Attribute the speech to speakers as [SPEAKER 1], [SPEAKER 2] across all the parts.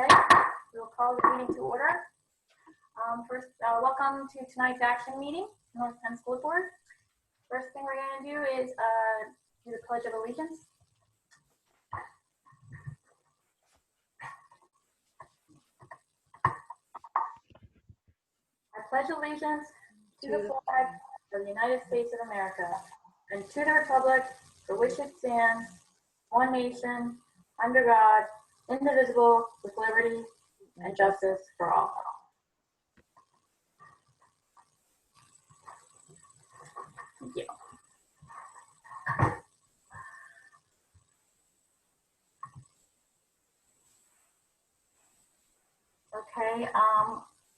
[SPEAKER 1] Okay, we'll call the meeting to order. First, welcome to tonight's action meeting, North Penn School Board. First thing we're going to do is do the Pledge of Allegiance. I pledge allegiance to the flag of the United States of America and to the republic for which it stands, one nation, under God, indivisible, with liberty and justice for all. Thank you. Okay,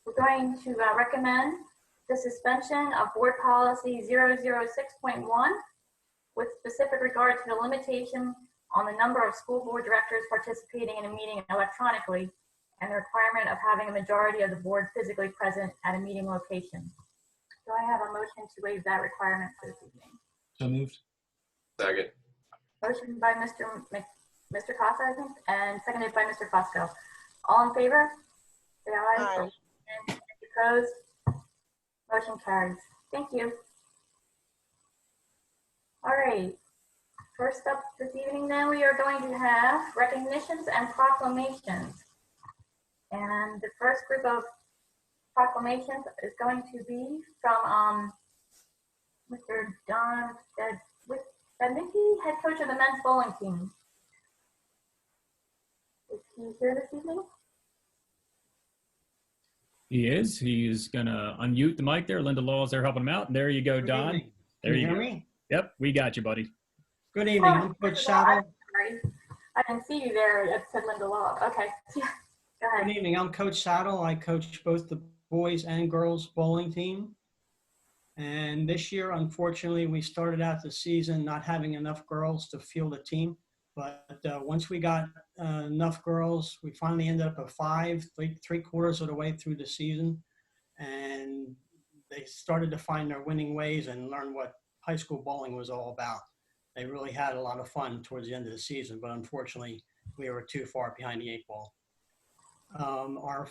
[SPEAKER 1] we're going to recommend the suspension of Board Policy 006.1 with specific regard to the limitation on the number of school board directors participating in a meeting electronically and the requirement of having a majority of the board physically present at a meeting location. Do I have a motion to waive that requirement for this evening?
[SPEAKER 2] So moved.
[SPEAKER 3] Second.
[SPEAKER 1] Motion by Mr. Costa, I think, and seconded by Mr. Fusco. All in favor? Say aye.
[SPEAKER 4] Aye.
[SPEAKER 1] And opposed? Motion carries. Thank you. All right. First up this evening, then, we are going to have recognitions and proclamations. And the first group of proclamations is going to be from Mr. Don Stednicki, head coach of the men's bowling team. Is he here this evening?
[SPEAKER 2] He is. He's going to unmute the mic there. Linda Law is there helping him out. And there you go, Don. There you go.
[SPEAKER 4] Me?
[SPEAKER 2] Yep, we got you, buddy.
[SPEAKER 4] Good evening. I'm Coach Saddle.
[SPEAKER 1] Sorry, I didn't see you there. It said Linda Law. Okay, go ahead.
[SPEAKER 4] Good evening. I'm Coach Saddle. I coach both the boys and girls bowling team. And this year, unfortunately, we started out the season not having enough girls to field a team. But once we got enough girls, we finally ended up at 5, 3/4 of the way through the season. And they started to find their winning ways and learn what high school bowling was all about. They really had a lot of fun towards the end of the season, but unfortunately, we were too far behind the 8 ball. Our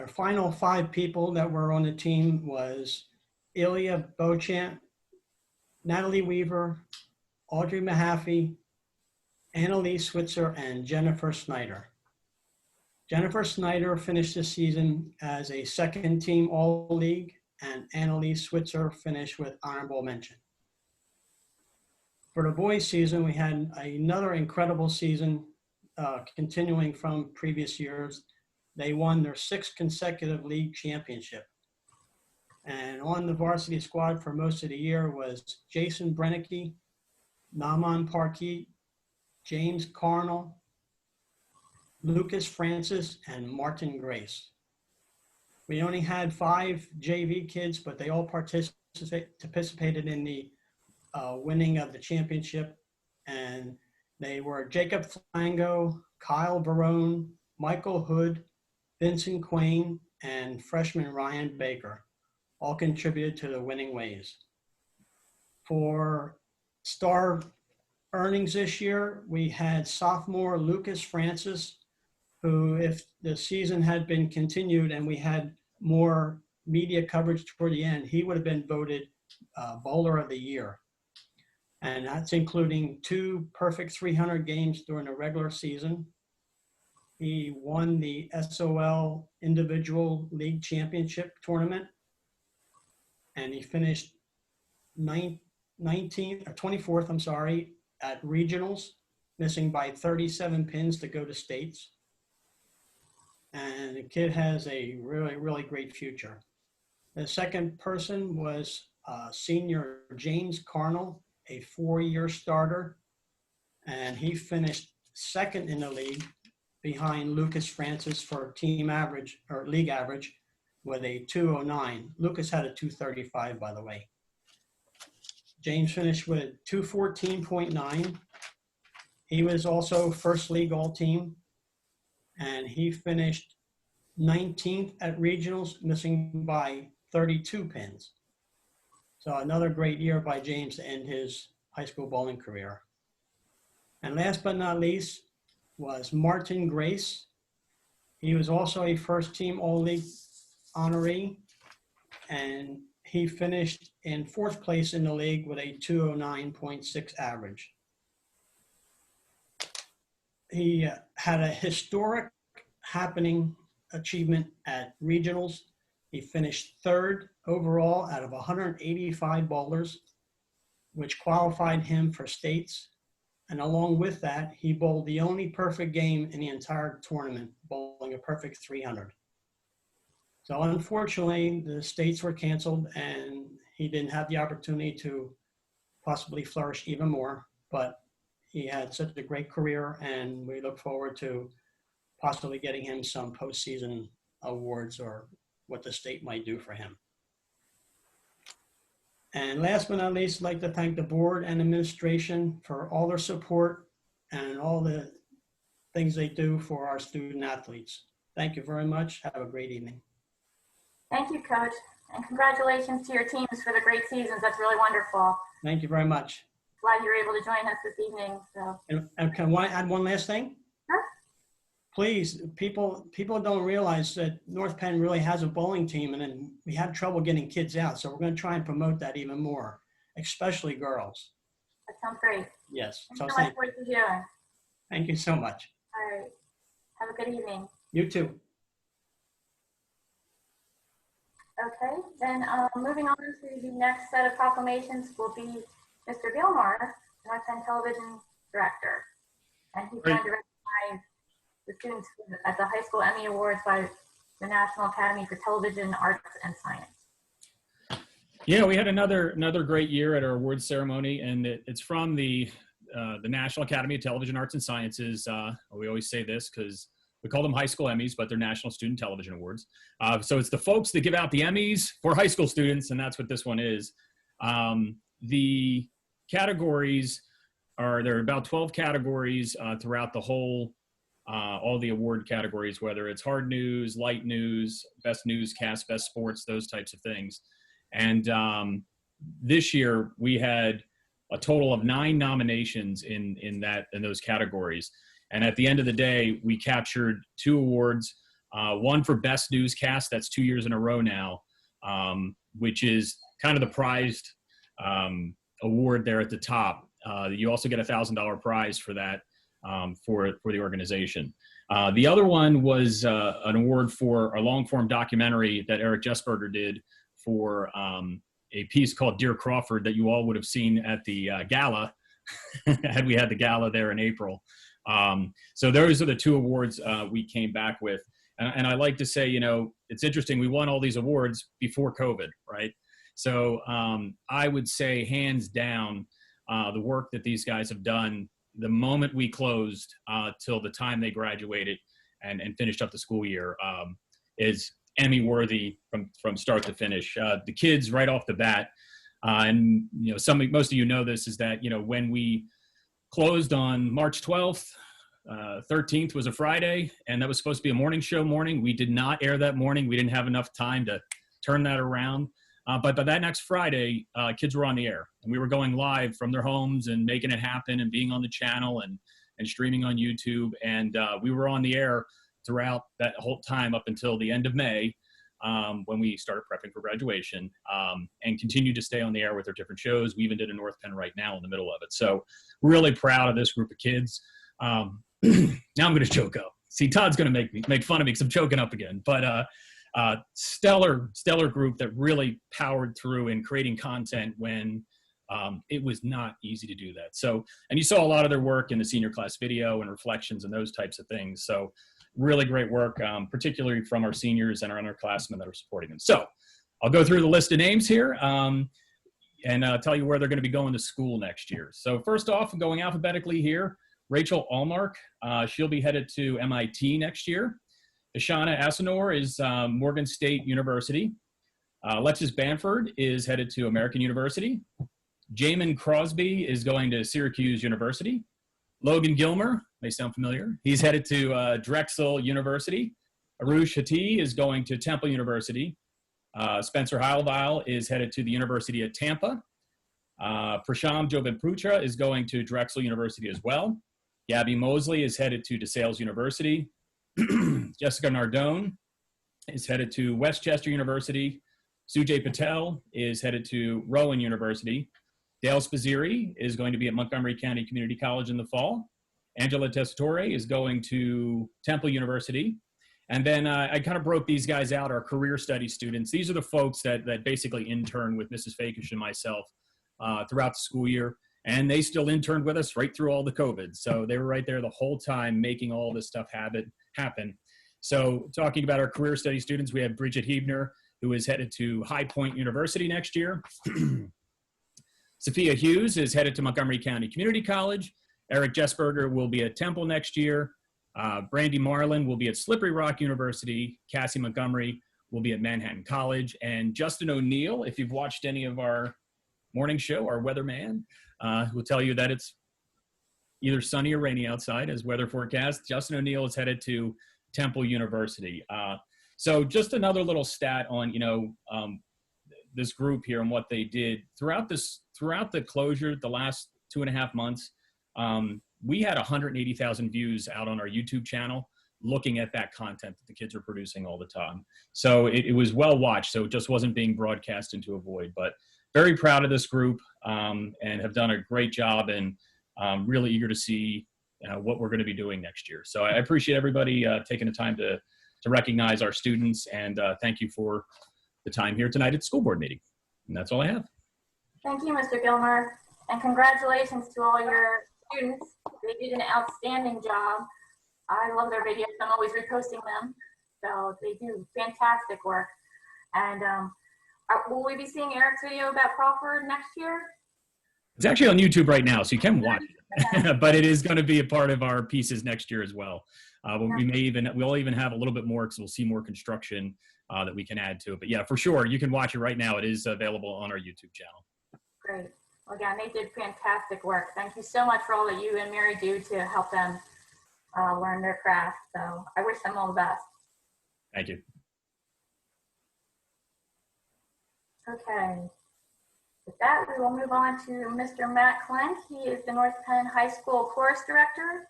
[SPEAKER 4] final 5 people that were on the team was Ilya Beauchamp, Natalie Weaver, Audrey Mahaffey, Annalise Switzer, and Jennifer Snyder. Jennifer Snyder finished the season as a second team All-League, and Annalise Switzer finished with honorable mention. For the boys season, we had another incredible season continuing from previous years. They won their 6th consecutive league championship. And on the varsity squad for most of the year was Jason Brennicky, Naman Parkey, James Carnell, Lucas Francis, and Martin Grace. We only had 5 JV kids, but they all participated in the winning of the championship. And they were Jacob Flango, Kyle Barone, Michael Hood, Vincent Quain, and freshman Ryan Baker, all contributed to the winning ways. For star earnings this year, we had sophomore Lucas Francis, who, if the season had been continued and we had more media coverage toward the end, he would have been voted bowler of the year. And that's including 2 perfect 300 games during the regular season. He won the SOL Individual League Championship tournament, and he finished 24th, at regionals, missing by 37 pins to go to states. And the kid has a really, really great future. The second person was senior James Carnell, a 4-year starter, and he finished 2nd in the league behind Lucas Francis for team average or league average with a 209. Lucas had a 235, by the way. James finished with 214.9. He was also first league all team, and he finished 19th at regionals, missing by 32 pins. So another great year by James to end his high school bowling career. And last but not least was Martin Grace. He was also a first team All-League honoree, and he finished in 4th place in the league with a 209.6 average. He had a historic happening achievement at regionals. He finished 3rd overall out of 185 bowlers, which qualified him for states. And along with that, he bowled the only perfect game in the entire tournament, bowling a perfect 300. So unfortunately, the states were canceled and he didn't have the opportunity to possibly flourish even more, but he had such a great career, and we look forward to possibly getting him some postseason awards or what the state might do for him. And last but not least, I'd like to thank the board and administration for all their support and all the things they do for our student athletes. Thank you very much. Have a great evening.
[SPEAKER 1] Thank you, Coach. And congratulations to your teams for the great seasons. That's really wonderful.
[SPEAKER 4] Thank you very much.
[SPEAKER 1] Glad you were able to join us this evening. So.
[SPEAKER 4] And can I add one last thing?
[SPEAKER 1] Sure.
[SPEAKER 4] Please, people don't realize that North Penn really has a bowling team, and then we have trouble getting kids out. So we're going to try and promote that even more, especially girls.
[SPEAKER 1] That sounds great.
[SPEAKER 4] Yes.
[SPEAKER 1] Thanks so much for what you're doing.
[SPEAKER 4] Thank you so much.
[SPEAKER 1] All right. Have a good evening.
[SPEAKER 4] You too.
[SPEAKER 1] Okay, then moving on to the next set of proclamations will be Mr. Gilmore, North Penn Television Director. And he's going to recognize the students at the High School Emmy Awards by the National Academy for Television Arts and Science.
[SPEAKER 2] Yeah, we had another great year at our awards ceremony, and it's from the National Academy of Television Arts and Sciences. We always say this because we call them high school Emmys, but they're National Student Television Awards. So it's the folks that give out the Emmys for high school students, and that's what this one is. The categories there are about 12 categories throughout the whole, all the award categories, whether it's hard news, light news, best newscast, best sports, those types of things. And this year we had a total of 9 nominations in those categories. And at the end of the day, we captured 2 awards, one for Best Newscast, that's 2 years in a row now, which is kind of the prized award there at the top. You also get a $1,000 prize for that for the organization. The other one was an award for a long-form documentary that Eric Jesberger did for a piece called Dear Crawford that you all would have seen at the gala, had we had the gala there in April. So those are the 2 awards we came back with. And I like to say, you know, it's interesting, we won all these awards before COVID, right? So I would say hands down, the work that these guys have done, the moment we closed till the time they graduated and finished up the school year is Emmy worthy from start to finish. The kids right off the bat, and you know, most of you know this, is that, you know, when we closed on March 12th, 13th was a Friday, and that was supposed to be a morning show morning. We did not air that morning. We didn't have enough time to turn that around. But by that next Friday, kids were on the air, and we were going live from their homes and making it happen and being on the channel and streaming on YouTube. And we were on the air throughout that whole time up until the end of May, when we started prepping for graduation, and continued to stay on the air with our different shows. We even did a North Penn right now in the middle of it. So really proud of this group of kids. Now I'm going to choke up. See, Todd's going to make fun of me because I'm choking up again. But stellar group that really powered through in creating content when it was not easy to do that. So, and you saw a lot of their work in the senior class video and reflections and those types of things. So really great work, particularly from our seniors and our underclassmen that are supporting them. So I'll go through the list of names here and tell you where they're going to be going to school next year. So first off, going alphabetically here, Rachel Allmark, she'll be headed to MIT next year. Ishana Asanor is Morgan State University. Alexis Bamford is headed to American University. Jamin Crosby is going to Syracuse University. Logan Gilmer, may sound familiar, he's headed to Drexel University. Arush Hati is going to Temple University. Spencer Heilweil is headed to the University of Tampa. Prasham Jovenputra is going to Drexel University as well. Gabby Mosley is headed to DeSales University. Jessica Nardone is headed to Westchester University. Sujay Patel is headed to Rowan University. Dale Spazzeri is going to be at Montgomery County Community College in the fall. Angela Tessitore is going to Temple University. And then I kind of broke these guys out, our career study students. These are the folks that basically intern with Mrs. Fakish and myself throughout the school year. And they still interned with us right through all the COVID. So they were right there the whole time making all this stuff happen. So talking about our career study students, we have Bridget Hebner, who is headed to High Point University next year. Sophia Hughes is headed to Montgomery County Community College. Eric Jessberger will be at Temple next year. Brandy Marlin will be at Slippery Rock University. Cassie Montgomery will be at Manhattan College. And Justin O'Neill, if you've watched any of our morning show, our weatherman, will tell you that it's either sunny or rainy outside as weather forecast. Justin O'Neill is headed to Temple University. So just another little stat on, this group here and what they did throughout the closure, the last 2.5 months. We had 180,000 views out on our YouTube channel looking at that content that the kids are producing all the time. So it was well watched. So it just wasn't being broadcast into a void, but very proud of this group and have done a great job, and really eager to see what we're going to be doing next year. So I appreciate everybody taking the time to recognize our students, and thank you for the time here tonight at the school board meeting. And that's all I have.
[SPEAKER 1] Thank you, Mr. Gilmer, and congratulations to all your students. They did an outstanding job. I love their videos. I'm always reposting them. So they do fantastic work. And will we be seeing Eric's video about Crawford next year?
[SPEAKER 2] It's actually on YouTube right now, so you can watch it. But it is going to be a part of our pieces next year as well. We'll even have a little bit more because we'll see more construction that we can add to it. But yeah, for sure, you can watch it right now. It is available on our YouTube channel.
[SPEAKER 1] Great. Well, again, they did fantastic work. Thank you so much for all that you and Mary do to help them learn their craft. So I wish them all the best.
[SPEAKER 2] Thank you.
[SPEAKER 1] Okay. With that, we will move on to Mr. Matt Klenk. He is the North Penn High School Chorus Director,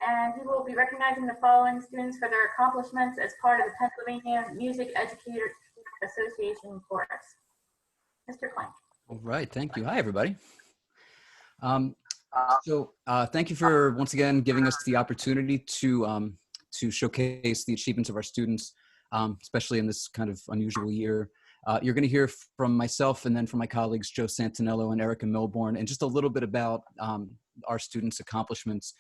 [SPEAKER 1] and he will be recognizing the following students for their accomplishments as part of the Pennsylvania Music Educators Association Chorus. Mr. Klenk.
[SPEAKER 3] All right, thank you. Hi, everybody. Thank you for once again giving us the opportunity to showcase the achievements of our students, especially in this kind of unusual year. You're going to hear from myself and then from my colleagues, Joe Santinello and Erica Milbourne, and just a little bit about our students' accomplishments.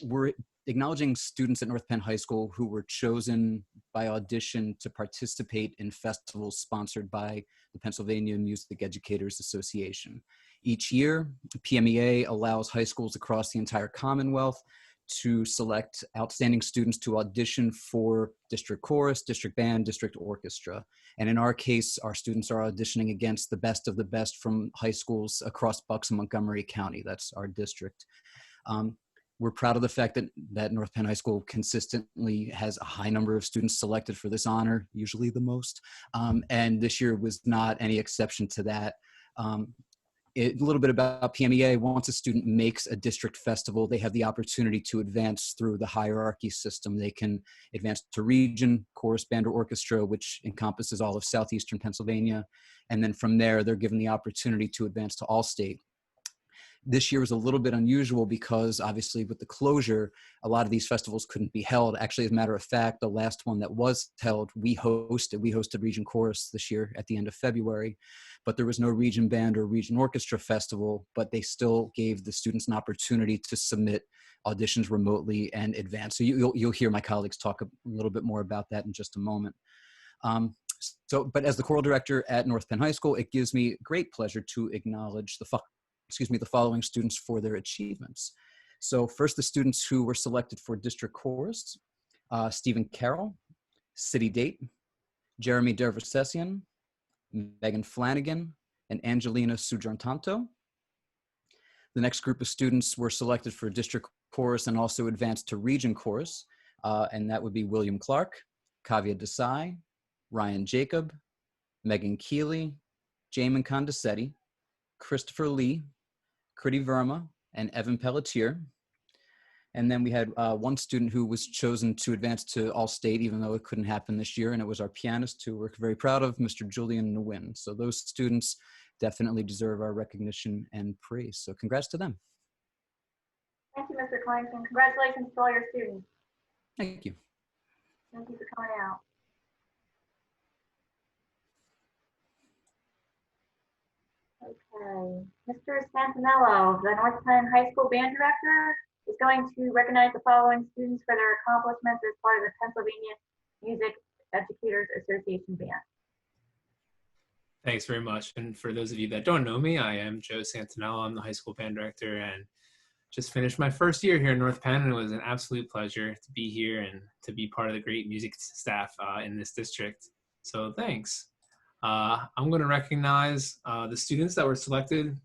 [SPEAKER 3] We're acknowledging students at North Penn High School who were chosen by audition to participate in festivals sponsored by the Pennsylvania Music Educators Association. Each year, PMEA allows high schools across the entire Commonwealth to select outstanding students to audition for district chorus, district band, district orchestra. And in our case, our students are auditioning against the best of the best from high schools across Bucks and Montgomery County. That's our district. We're proud of the fact that North Penn High School consistently has a high number of students selected for this honor, usually the most. And this year was not any exception to that. A little bit about PMEA. Once a student makes a district festival, they have the opportunity to advance through the hierarchy system. They can advance to region, chorus, band, or orchestra, which encompasses all of southeastern Pennsylvania. And then from there, they're given the opportunity to advance to all state. This year was a little bit unusual because obviously with the closure, a lot of these festivals couldn't be held. Actually, as a matter of fact, the last one that was held, we hosted Region Chorus this year at the end of February, but there was no Region Band or Region Orchestra Festival, but they still gave the students an opportunity to submit auditions remotely and advance. So you'll hear my colleagues talk a little bit more about that in just a moment. But as the choral director at North Penn High School, it gives me great pleasure to acknowledge the following students for their achievements. So first, the students who were selected for district chorus: Stephen Carroll, City Date, Jeremy Dervasesian, Megan Flanagan, and Angelina Sujantanto. The next group of students were selected for district chorus and also advanced to region chorus, and that would be William Clark, Kavya Desai, Ryan Jacob, Megan Keeley, Jamin Condescetti, Christopher Lee, Kriti Verma, and Evan Pelletier. And then we had one student who was chosen to advance to All-State, even though it couldn't happen this year, and it was our pianist, who we're very proud of, Mr. Julian Nguyen. So those students definitely deserve our recognition and praise. So congrats to them.
[SPEAKER 1] Thank you, Mr. Clanton. Congratulations to all your students.
[SPEAKER 3] Thank you.
[SPEAKER 1] Thank you for coming out. Okay, Mr. Santinello, the North Penn High School Band Director, is going to recognize the following students for their accomplishments as part of the Pennsylvania Music Educators Association Band.
[SPEAKER 5] Thanks very much. And for those of you that don't know me, I am Joe Santinello. I'm the high school band director and just finished my first year here in North Penn, and it was an absolute pleasure to be here and to be part of the great music staff in this district. So thanks. I'm going to recognize the students that were selected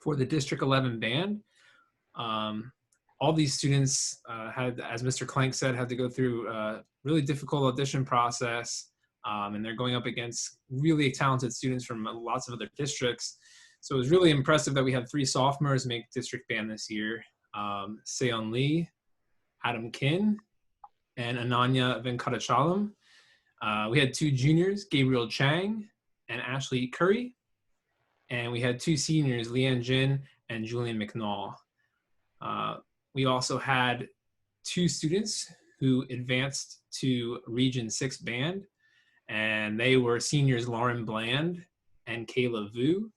[SPEAKER 5] for the District 11 band. All these students had, as Mr. Clank said, had to go through a really difficult audition process, and they're going up against really talented students from lots of other districts. So it was really impressive that we had 3 sophomores make district band this year. Seon Lee, Adam Kin, and Ananya Venkatachalam. We had 2 juniors, Gabriel Chang and Ashley Curry. And we had 2 seniors, Leanne Jin and Julian McNall. We also had 2 students who advanced to Region 6 band, and they were seniors Lauren Bland and Kayla Vu.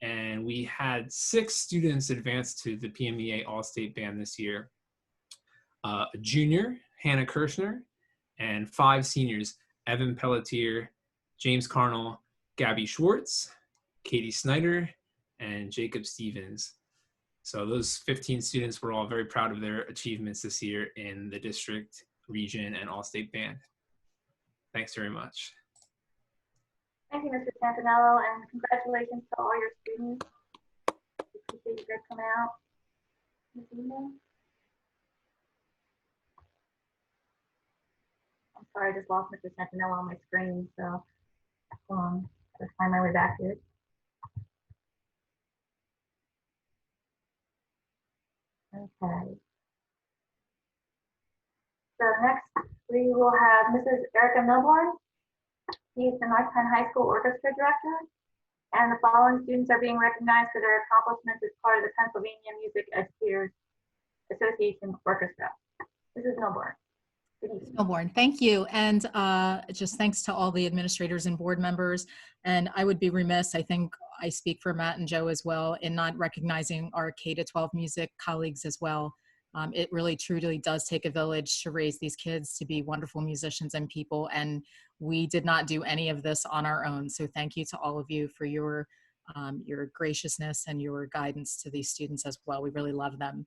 [SPEAKER 5] And we had 6 students advance to the PMEA All-State Band this year. A junior, Hannah Kirshner, and 5 seniors, Evan Pelletier, James Carnell, Gabby Schwartz, Katie Snyder, and Jacob Stevens. So those 15 students were all very proud of their achievements this year in the district, region, and All-State Band. Thanks very much.
[SPEAKER 1] Thank you, Mr. Santinello, and congratulations to all your students. We appreciate you guys coming out this evening. I'm sorry, I just lost Mr. Santinello on my screen, so hold on, I'll find my way back to it. Okay. So next we will have Mrs. Erica Milborn. She's the North Penn High School Orchestra Director, and the following students are being recognized for their accomplishments as part of the Pennsylvania Music Educators Association Orchestra. Mrs. Milborn. Good evening.
[SPEAKER 6] Milborn, thank you. And just thanks to all the administrators and board members. And I would be remiss, I think I speak for Matt and Joe as well, in not recognizing our K-12 music colleagues as well. It really truly does take a village to raise these kids to be wonderful musicians and people, and we did not do any of this on our own. So thank you to all of you for your graciousness and your guidance to these students as well. We really love them.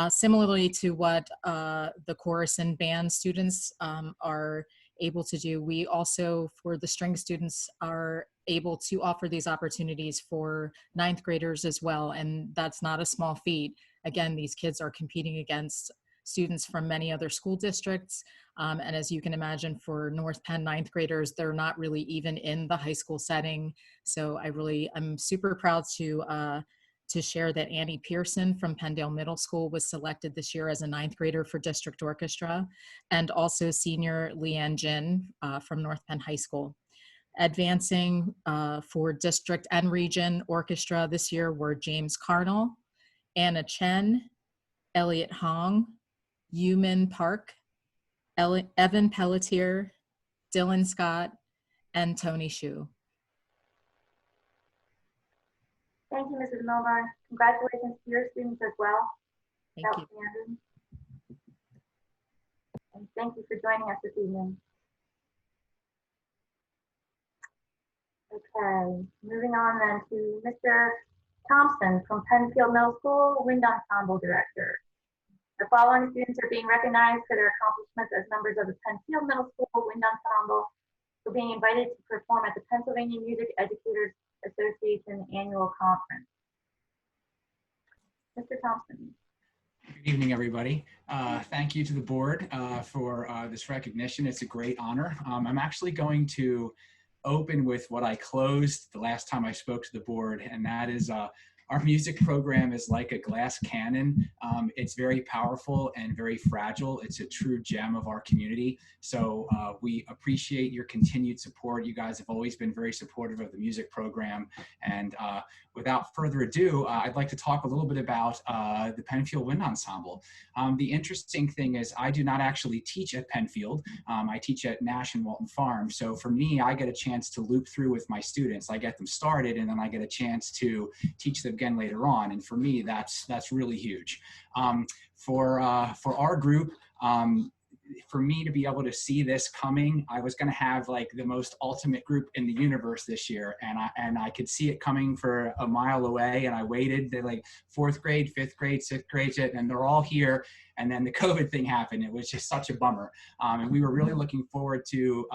[SPEAKER 6] Similarly to what the chorus and band students are able to do, we also, for the string students, are able to offer these opportunities for 9th graders as well, and that's not a small feat. Again, these kids are competing against students from many other school districts, and as you can imagine, for North Penn 9th graders, they're not really even in the high school setting. So I'm super proud to share that Annie Pearson from Penndale Middle School was selected this year as a 9th grader for district orchestra, and also senior Leanne Jin from North Penn High School. Advancing for district and region orchestra this year were James Carnell, Anna Chen, Elliot Hong, Yumin Park, Evan Pelletier, Dylan Scott, and Tony Shu.
[SPEAKER 1] Thank you, Mrs. Milburn. Congratulations to your students as well.
[SPEAKER 6] Thank you.
[SPEAKER 1] Outstanding. And thank you for joining us this evening. Okay, moving on then to Mr. Thompson from Pennfield Middle School, Wind Ensemble Director. The following students are being recognized for their accomplishments as members of the Pennfield Middle School Wind Ensemble for being invited to perform at the Pennsylvania Music Educators Association Annual Conference. Mr. Thompson.
[SPEAKER 7] Good evening, everybody. Thank you to the board for this recognition. It's a great honor. I'm actually going to open with what I closed the last time I spoke to the board, and that is Our music program is like a glass cannon. It's very powerful and very fragile. It's a true gem of our community. So we appreciate your continued support. You guys have always been very supportive of the music program. And without further ado, I'd like to talk a little bit about the Pennfield Wind Ensemble. The interesting thing is I do not actually teach at Pennfield. I teach at Nash and Walton Farm. So for me, I get a chance to loop through with my students. I get them started and then I get a chance to teach them again later on. And for me, that's really huge. For our group, for me to be able to see this coming, I was going to have like the most ultimate group in the universe this year. And I could see it coming for a mile away. And I waited. They're like 4th grade, 5th grade, 6th grade, and they're all here. And then the COVID thing happened. It was just such a bummer. And we were really looking forward to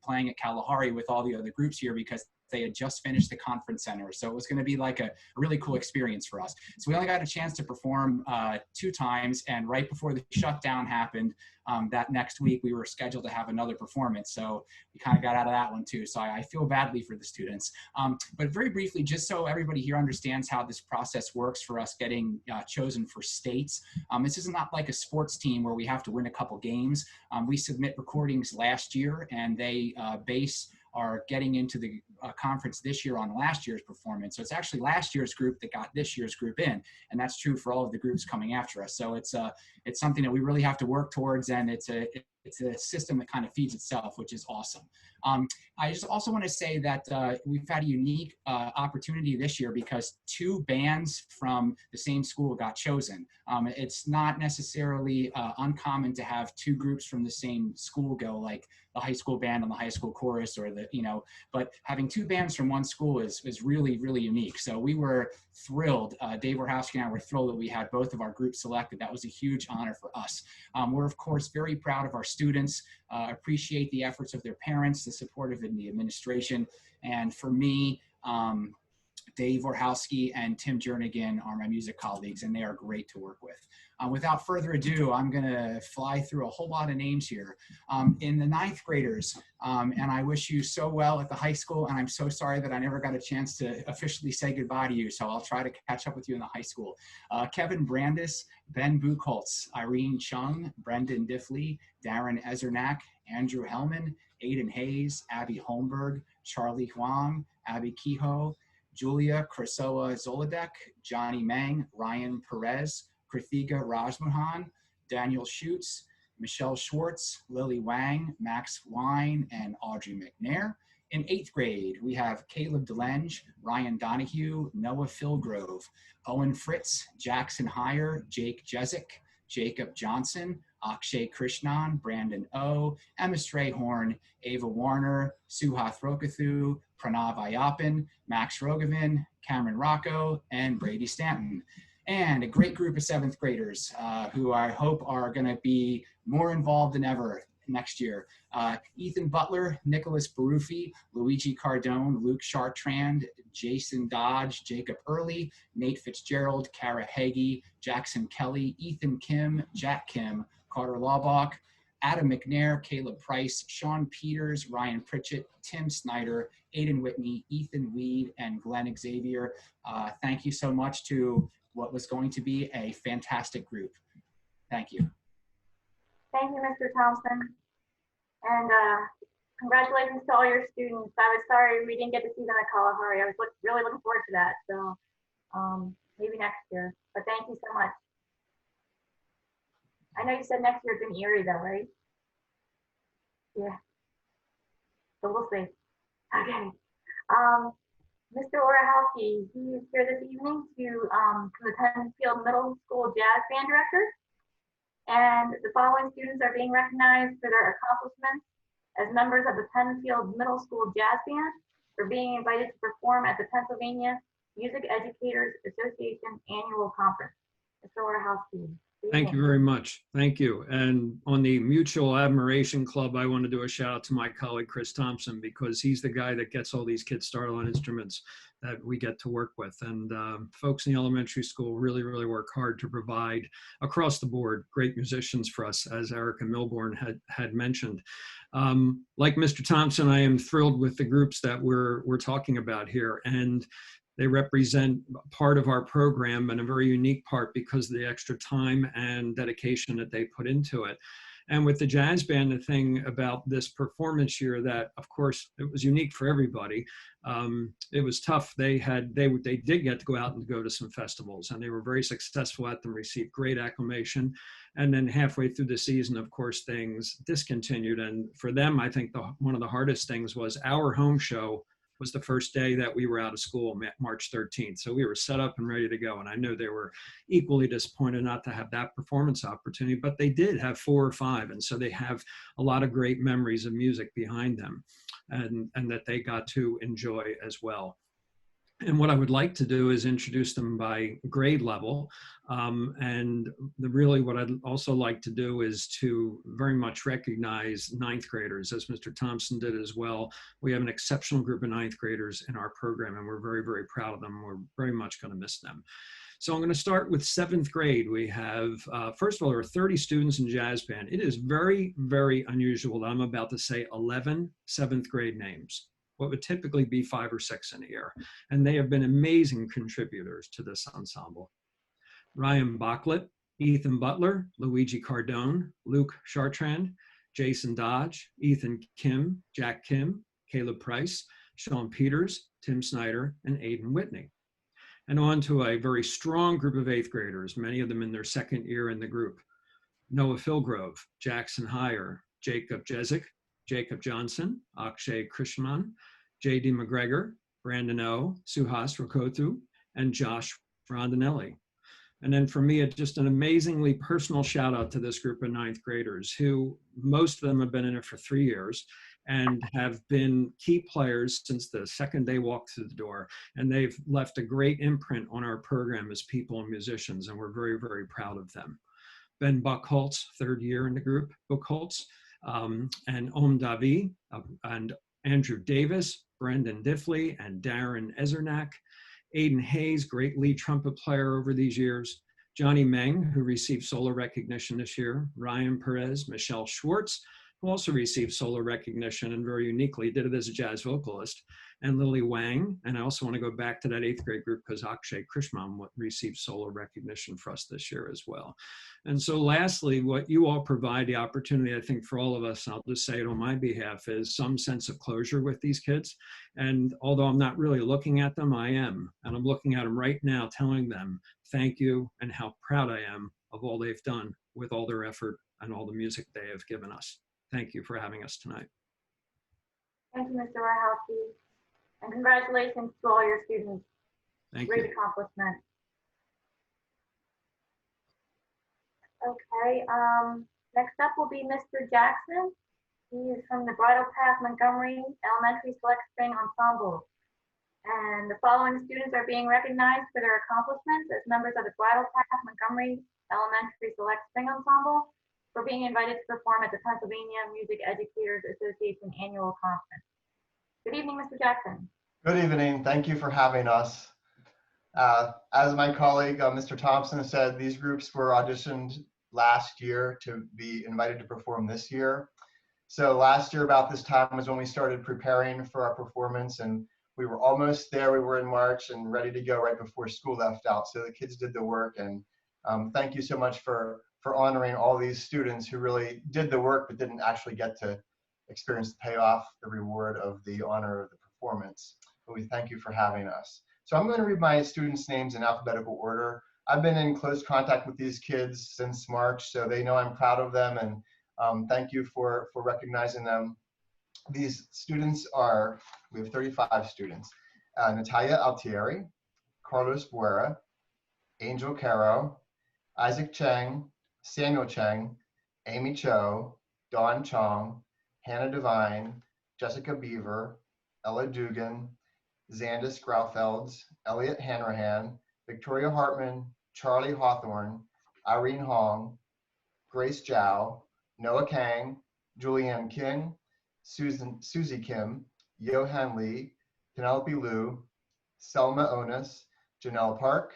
[SPEAKER 7] playing at Kalahari with all the other groups here because they had just finished the conference center. So it was going to be like a really cool experience for us. So we only got a chance to perform 2 times. And right before the shutdown happened, that next week we were scheduled to have another performance. So we kind of got out of that one too. So I feel badly for the students. But very briefly, just so everybody here understands how this process works for us getting chosen for states. This is not like a sports team where we have to win a couple games. We submit recordings last year and they base are getting into the conference this year on last year's performance. So it's actually last year's group that got this year's group in. And that's true for all of the groups coming after us. So it's something that we really have to work towards, and it's a system that kind of feeds itself, which is awesome. I just also want to say that we've had a unique opportunity this year because 2 bands from the same school got chosen. It's not necessarily uncommon to have 2 groups from the same school go, like the high school band and the high school chorus, or but having 2 bands from one school is really, really unique. So we were thrilled. Dave Warhowski and I were thrilled that we had both of our groups selected. That was a huge honor for us. We're of course very proud of our students, appreciate the efforts of their parents, the support of the administration. And for me, Dave Warhowski and Tim Jernigan are my music colleagues, and they are great to work with. Without further ado, I'm going to fly through a whole lot of names here. In the 9th graders, and I wish you so well at the high school, and I'm so sorry that I never got a chance to officially say goodbye to you, so I'll try to catch up with you in the high school. Kevin Brandis, Ben Buchholz, Irene Chung, Brendan Diffley, Darren Ezernak, Andrew Hellman, Aiden Hayes, Abby Holmberg, Charlie Huang, Abby Kehoe, Julia Krasoa Zolodek, Johnny Meng, Ryan Perez, Krithiga Rajmohan, Daniel Schutz, Michelle Schwartz, Lily Wang, Max Wine, and Audrey McNair. In 8th grade, we have Caleb DeLenge, Ryan Donahue, Noah Philgrove, Owen Fritz, Jackson Heyer, Jake Jezik, Jacob Johnson, Akshay Krishnan, Brandon O, Emma Strayhorn, Ava Warner, Suhath Rokathu, Pranav Ayapan, Max Rogovin, Cameron Rocco, and Brady Stanton. And a great group of 7th graders who I hope are going to be more involved than ever next year. Ethan Butler, Nicholas Barufi, Luigi Cardone, Luke Chartrand, Jason Dodge, Jacob Early, Nate Fitzgerald, Kara Hagee, Jackson Kelly, Ethan Kim, Jack Kim, Carter Laubach, Adam McNair, Caleb Price, Sean Peters, Ryan Pritchett, Tim Snyder, Aiden Whitney, Ethan Weed, and Glenn Xavier. Thank you so much to what was going to be a fantastic group. Thank you.
[SPEAKER 1] Thank you, Mr. Thompson. And congratulations to all your students. I was sorry we didn't get to see them at Kalahari. I was really looking forward to that. So maybe next year, but thank you so much. I know you said next year it's in Erie though, right? Yeah. So we'll see. Okay. Mr. Warhowski, he is here this evening from the Pennfield Middle School Jazz Band Director. And the following students are being recognized for their accomplishments as members of the Pennfield Middle School Jazz Band for being invited to perform at the Pennsylvania Music Educators Association Annual Conference. Mr. Warhowski.
[SPEAKER 8] Thank you very much. Thank you. And on the Mutual Admiration Club, I want to do a shout out to my colleague, Chris Thompson, because he's the guy that gets all these kids started on instruments that we get to work with. And folks in the elementary school really, really work hard to provide across the board great musicians for us, as Erica Milborn had mentioned. Like Mr. Thompson, I am thrilled with the groups that we're talking about here. And They represent part of our program and a very unique part because of the extra time and dedication that they put into it. And with the jazz band, the thing about this performance year that, of course, it was unique for everybody. It was tough. They did get to go out and go to some festivals, and they were very successful at them, received great acclamation. And then halfway through the season, of course, things discontinued. And for them, I think one of the hardest things was our home show was the first day that we were out of school, March 13th. So we were set up and ready to go. And I know they were equally disappointed not to have that performance opportunity, but they did have 4 or 5. And so they have a lot of great memories of music behind them and that they got to enjoy as well. And what I would like to do is introduce them by grade level. Really what I'd also like to do is to very much recognize 9th graders, as Mr. Thompson did as well. We have an exceptional group of 9th graders in our program, and we're very, very proud of them. We're very much going to miss them. So I'm going to start with 7th grade. We have, first of all, there are 30 students in jazz band. It is very, very unusual that I'm about to say 11 7th grade names, what would typically be 5 or 6 in a year. And they have been amazing contributors to this ensemble. Ryan Bachlet, Ethan Butler, Luigi Cardone, Luke Chartrand, Jason Dodge, Ethan Kim, Jack Kim, Caleb Price, Sean Peters, Tim Snyder, and Aiden Whitney. And on to a very strong group of 8th graders, many of them in their 2nd year in the group. Noah Philgrove, Jackson Heyer, Jacob Jezik, Jacob Johnson, Akshay Krishnan, J.D. McGregor, Brandon O, Suhas Rakothu, and Josh Rondinelli. And then for me, it's just an amazingly personal shout out to this group of 9th graders who most of them have been in it for 3 years and have been key players since the second they walked through the door. And they've left a great imprint on our program as people and musicians, and we're very, very proud of them. Ben Buckholtz, 3rd year in the group, Buckholtz, and Om Davi, and Andrew Davis, Brendan Diffley, and Darren Ezernak. Aiden Hayes, great lead trumpet player over these years. Johnny Meng, who received solo recognition this year. Ryan Perez, Michelle Schwartz, who also received solo recognition and very uniquely did it as a jazz vocalist. And Lily Wang, and I also want to go back to that 8th grade group because Akshay Krishnan received solo recognition for us this year as well. And so lastly, what you all provide the opportunity, I think, for all of us, and I'll just say it on my behalf, is some sense of closure with these kids. And although I'm not really looking at them, I am. And I'm looking at them right now, telling them thank you and how proud I am of all they've done with all their effort and all the music they have given us. Thank you for having us tonight.
[SPEAKER 1] Thank you, Mr. Warhowski. And congratulations to all your students.
[SPEAKER 8] Thank
[SPEAKER 1] Great
[SPEAKER 8] you.
[SPEAKER 1] accomplishment. Okay, next up will be Mr. Jackson. He is from the Bridle Path Montgomery Elementary Select String Ensemble. And the following students are being recognized for their accomplishments as members of the Bridle Path Montgomery Elementary Select String Ensemble for being invited to perform at the Pennsylvania Music Educators Association Annual Conference. Good evening, Mr. Jackson.
[SPEAKER 9] Good evening. Thank you for having us. As my colleague, Mr. Thompson said, these groups were auditioned last year to be invited to perform this year. So last year about this time was when we started preparing for our performance, and we were almost there. We were in March and ready to go right before school left out. So the kids did the work, and thank you so much for honoring all these students who really did the work but didn't actually get to experience the payoff, the reward of the honor of the performance. But we thank you for having us. So I'm going to read my students' names in alphabetical order. I've been in close contact with these kids since March, so they know I'm proud of them, and thank you for recognizing them. These students are, we have 35 students. Natalia Altieri, Carlos Buera, Angel Caro, Isaac Cheng, Samuel Cheng, Amy Cho, Dawn Chong, Hannah Devine, Jessica Beaver, Ella Dugan, Zandis Graufelds, Elliot Hanrahan, Victoria Hartman, Charlie Hawthorne, Irene Hong, Grace Zhao, Noah Kang, Julianne King, Susie Kim, Johan Lee, Penelope Liu, Selma Onis, Janelle Park,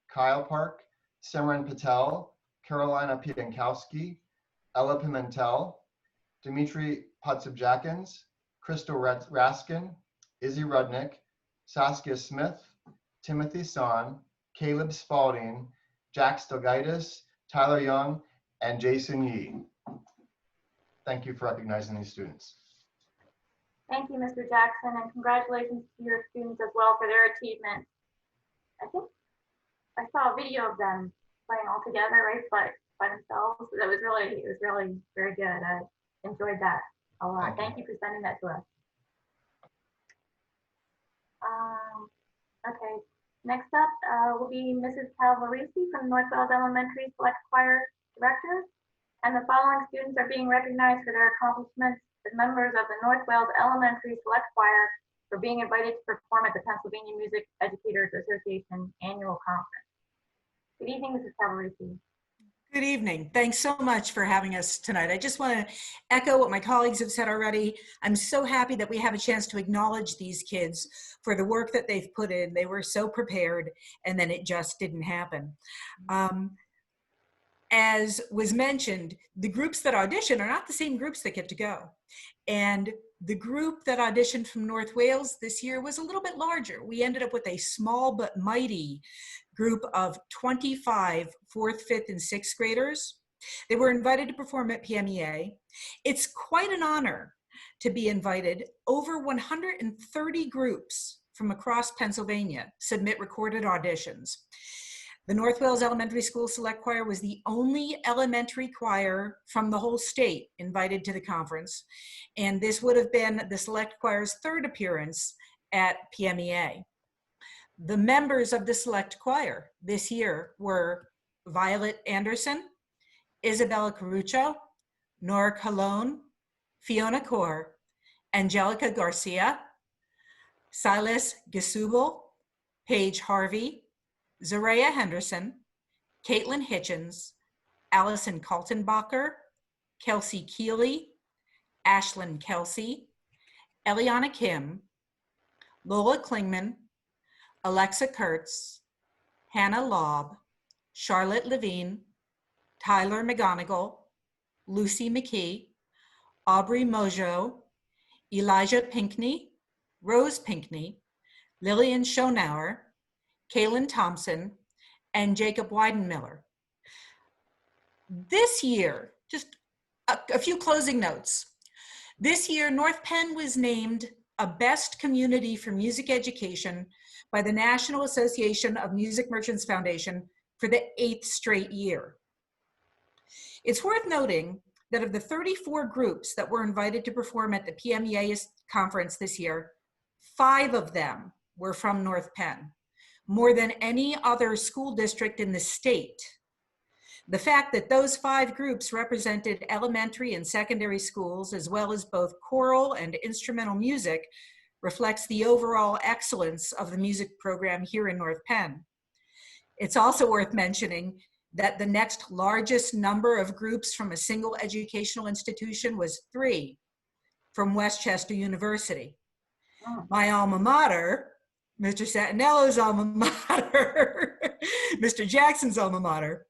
[SPEAKER 9] Kyle Park, Simran Patel, Carolina Pienkowski, Ella Pimentel, Dimitri Potsubjakins, Crystal Raskin, Izzy Rudnick, Saskia Smith, Timothy Son, Caleb Spalding, Jack Stilgaitis, Tyler Young, and Jason Yee. Thank you for recognizing these students.
[SPEAKER 1] Thank you, Mr. Jackson, and congratulations to your students as well for their achievement. I think I saw a video of them playing all together, right, by themselves. It was really very good. I enjoyed that a lot. Thank you for sending that to us. Okay, next up will be Mrs. Calvarisi from North Wales Elementary Select Choir Director. And the following students are being recognized for their accomplishments as members of the North Wales Elementary Select Choir for being invited to perform at the Pennsylvania Music Educators Association Annual Conference. Good evening, Mrs. Calvarisi.
[SPEAKER 10] Good evening. Thanks so much for having us tonight. I just want to echo what my colleagues have said already. I'm so happy that we have a chance to acknowledge these kids for the work that they've put in. They were so prepared, and then it just didn't happen. As was mentioned, the groups that audition are not the same groups that get to go. And the group that auditioned from North Wales this year was a little bit larger. We ended up with a small but mighty group of 25 4th, 5th, and 6th graders. They were invited to perform at PMEA. It's quite an honor to be invited. Over 130 groups from across Pennsylvania submit recorded auditions. The North Wales Elementary School Select Choir was the only elementary choir from the whole state invited to the conference, and this would have been the Select Choir's 3rd appearance at PMEA. The members of the Select Choir this year were Violet Anderson, Isabella Caruccio, Nora Colon, Fiona Kaur, Angelica Garcia, Silas Gisubel, Paige Harvey, Zareya Henderson, Caitlin Hitchens, Allison Kaltenbacher, Kelsey Keeley, Ashlyn Kelsey, Eliana Kim, Lola Klingman, Alexa Kurtz, Hannah Laub, Charlotte Levine, Tyler McGonigal, Lucy McKee, Aubrey Mojo, Elijah Pinkney, Rose Pinkney, Lillian Schonauer, Kaylin Thompson, and Jacob Weidenmiller. This year, just a few closing notes. This year, North Penn was named a Best Community for Music Education by the National Association of Music Merchants Foundation for the 8th straight year. It's worth noting that of the 34 groups that were invited to perform at the PMEA conference this year, 5 of them were from North Penn, more than any other school district in the state. The fact that those 5 groups represented elementary and secondary schools, as well as both choral and instrumental music, reflects the overall excellence of the music program here in North Penn. It's also worth mentioning that the next largest number of groups from a single educational institution was 3 from Westchester University. My alma mater, Mr. Satinello's alma mater, Mr. Jackson's alma mater,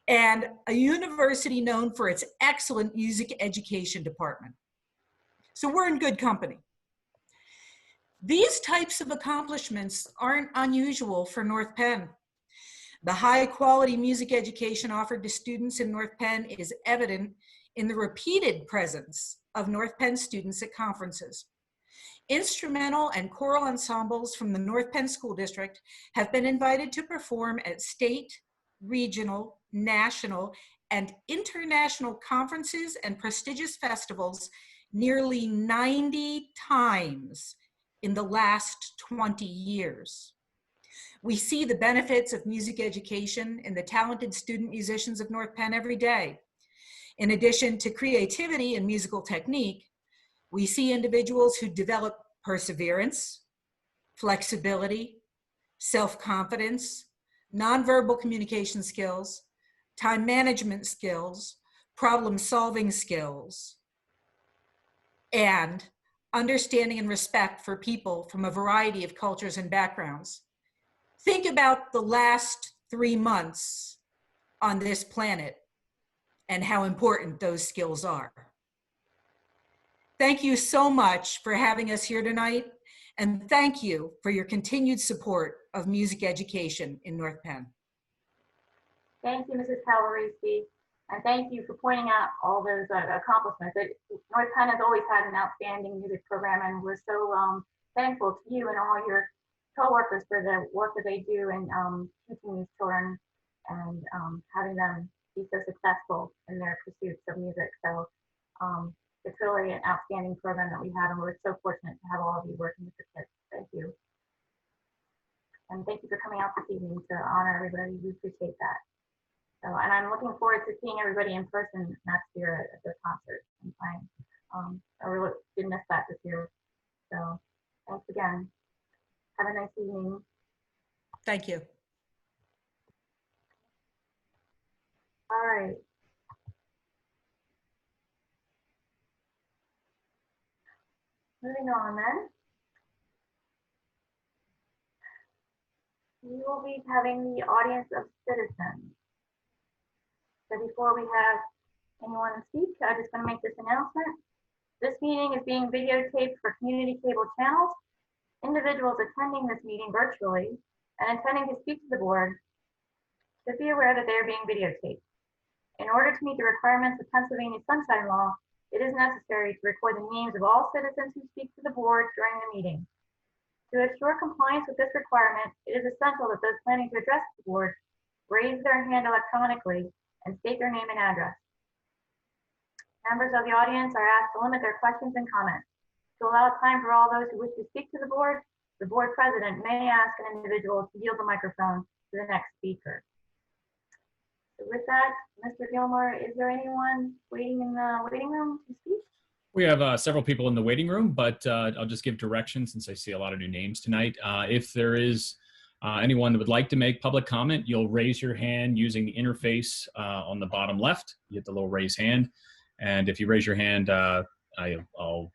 [SPEAKER 10] and a university known for its excellent music education department. So we're in good company. These types of accomplishments aren't unusual for North Penn. The high quality music education offered to students in North Penn is evident in the repeated presence of North Penn students at conferences. Instrumental and choral ensembles from the North Penn School District have been invited to perform at state, regional, national, and international conferences and prestigious festivals nearly 90 times in the last 20 years. We see the benefits of music education in the talented student musicians of North Penn every day. In addition to creativity and musical technique, we see individuals who develop perseverance, flexibility, self-confidence, nonverbal communication skills, time management skills, problem-solving skills, and understanding and respect for people from a variety of cultures and backgrounds. Think about the last 3 months on this planet and how important those skills are. Thank you so much for having us here tonight, and thank you for your continued support of music education in North Penn.
[SPEAKER 1] Thank you, Mrs. Calarisi, and thank you for pointing out all those accomplishments. North Penn has always had an outstanding music program, and we're so thankful to you and all your coworkers for the work that they do in teaching these children and having them be so successful in their pursuits of music. So it's really an outstanding program that we have, and we're so fortunate to have all of you working with the kids. Thank you. And thank you for coming out this evening to honor everybody. We appreciate that. So, and I'm looking forward to seeing everybody in person next year at the concert and playing. I really did miss that this year. So thanks again. Have a nice evening.
[SPEAKER 10] Thank you.
[SPEAKER 1] All right. Moving on then. We will be having the audience of citizens. So before we have anyone speak, I just want to make this announcement. This meeting is being videotaped for community cable channels. Individuals attending this meeting virtually and intending to speak to the board should be aware that they are being videotaped. In order to meet the requirements of Pennsylvania Sunshine Law, it is necessary to record the names of all citizens who speak to the board during the meeting. To assure compliance with this requirement, it is essential that those planning to address the board raise their hand electronically and state their name and address. Members of the audience are asked to limit their questions and comments. To allow time for all those who wish to speak to the board president may ask an individual to yield the microphone to the next speaker. So with that, Mr. Gilmore, is there anyone waiting in the waiting room to speak?
[SPEAKER 2] We have several people in the waiting room, but I'll just give directions since I see a lot of new names tonight. If there is anyone that would like to make public comment, you'll raise your hand using the interface on the bottom left. You hit the little raise hand. And if you raise your hand, I'll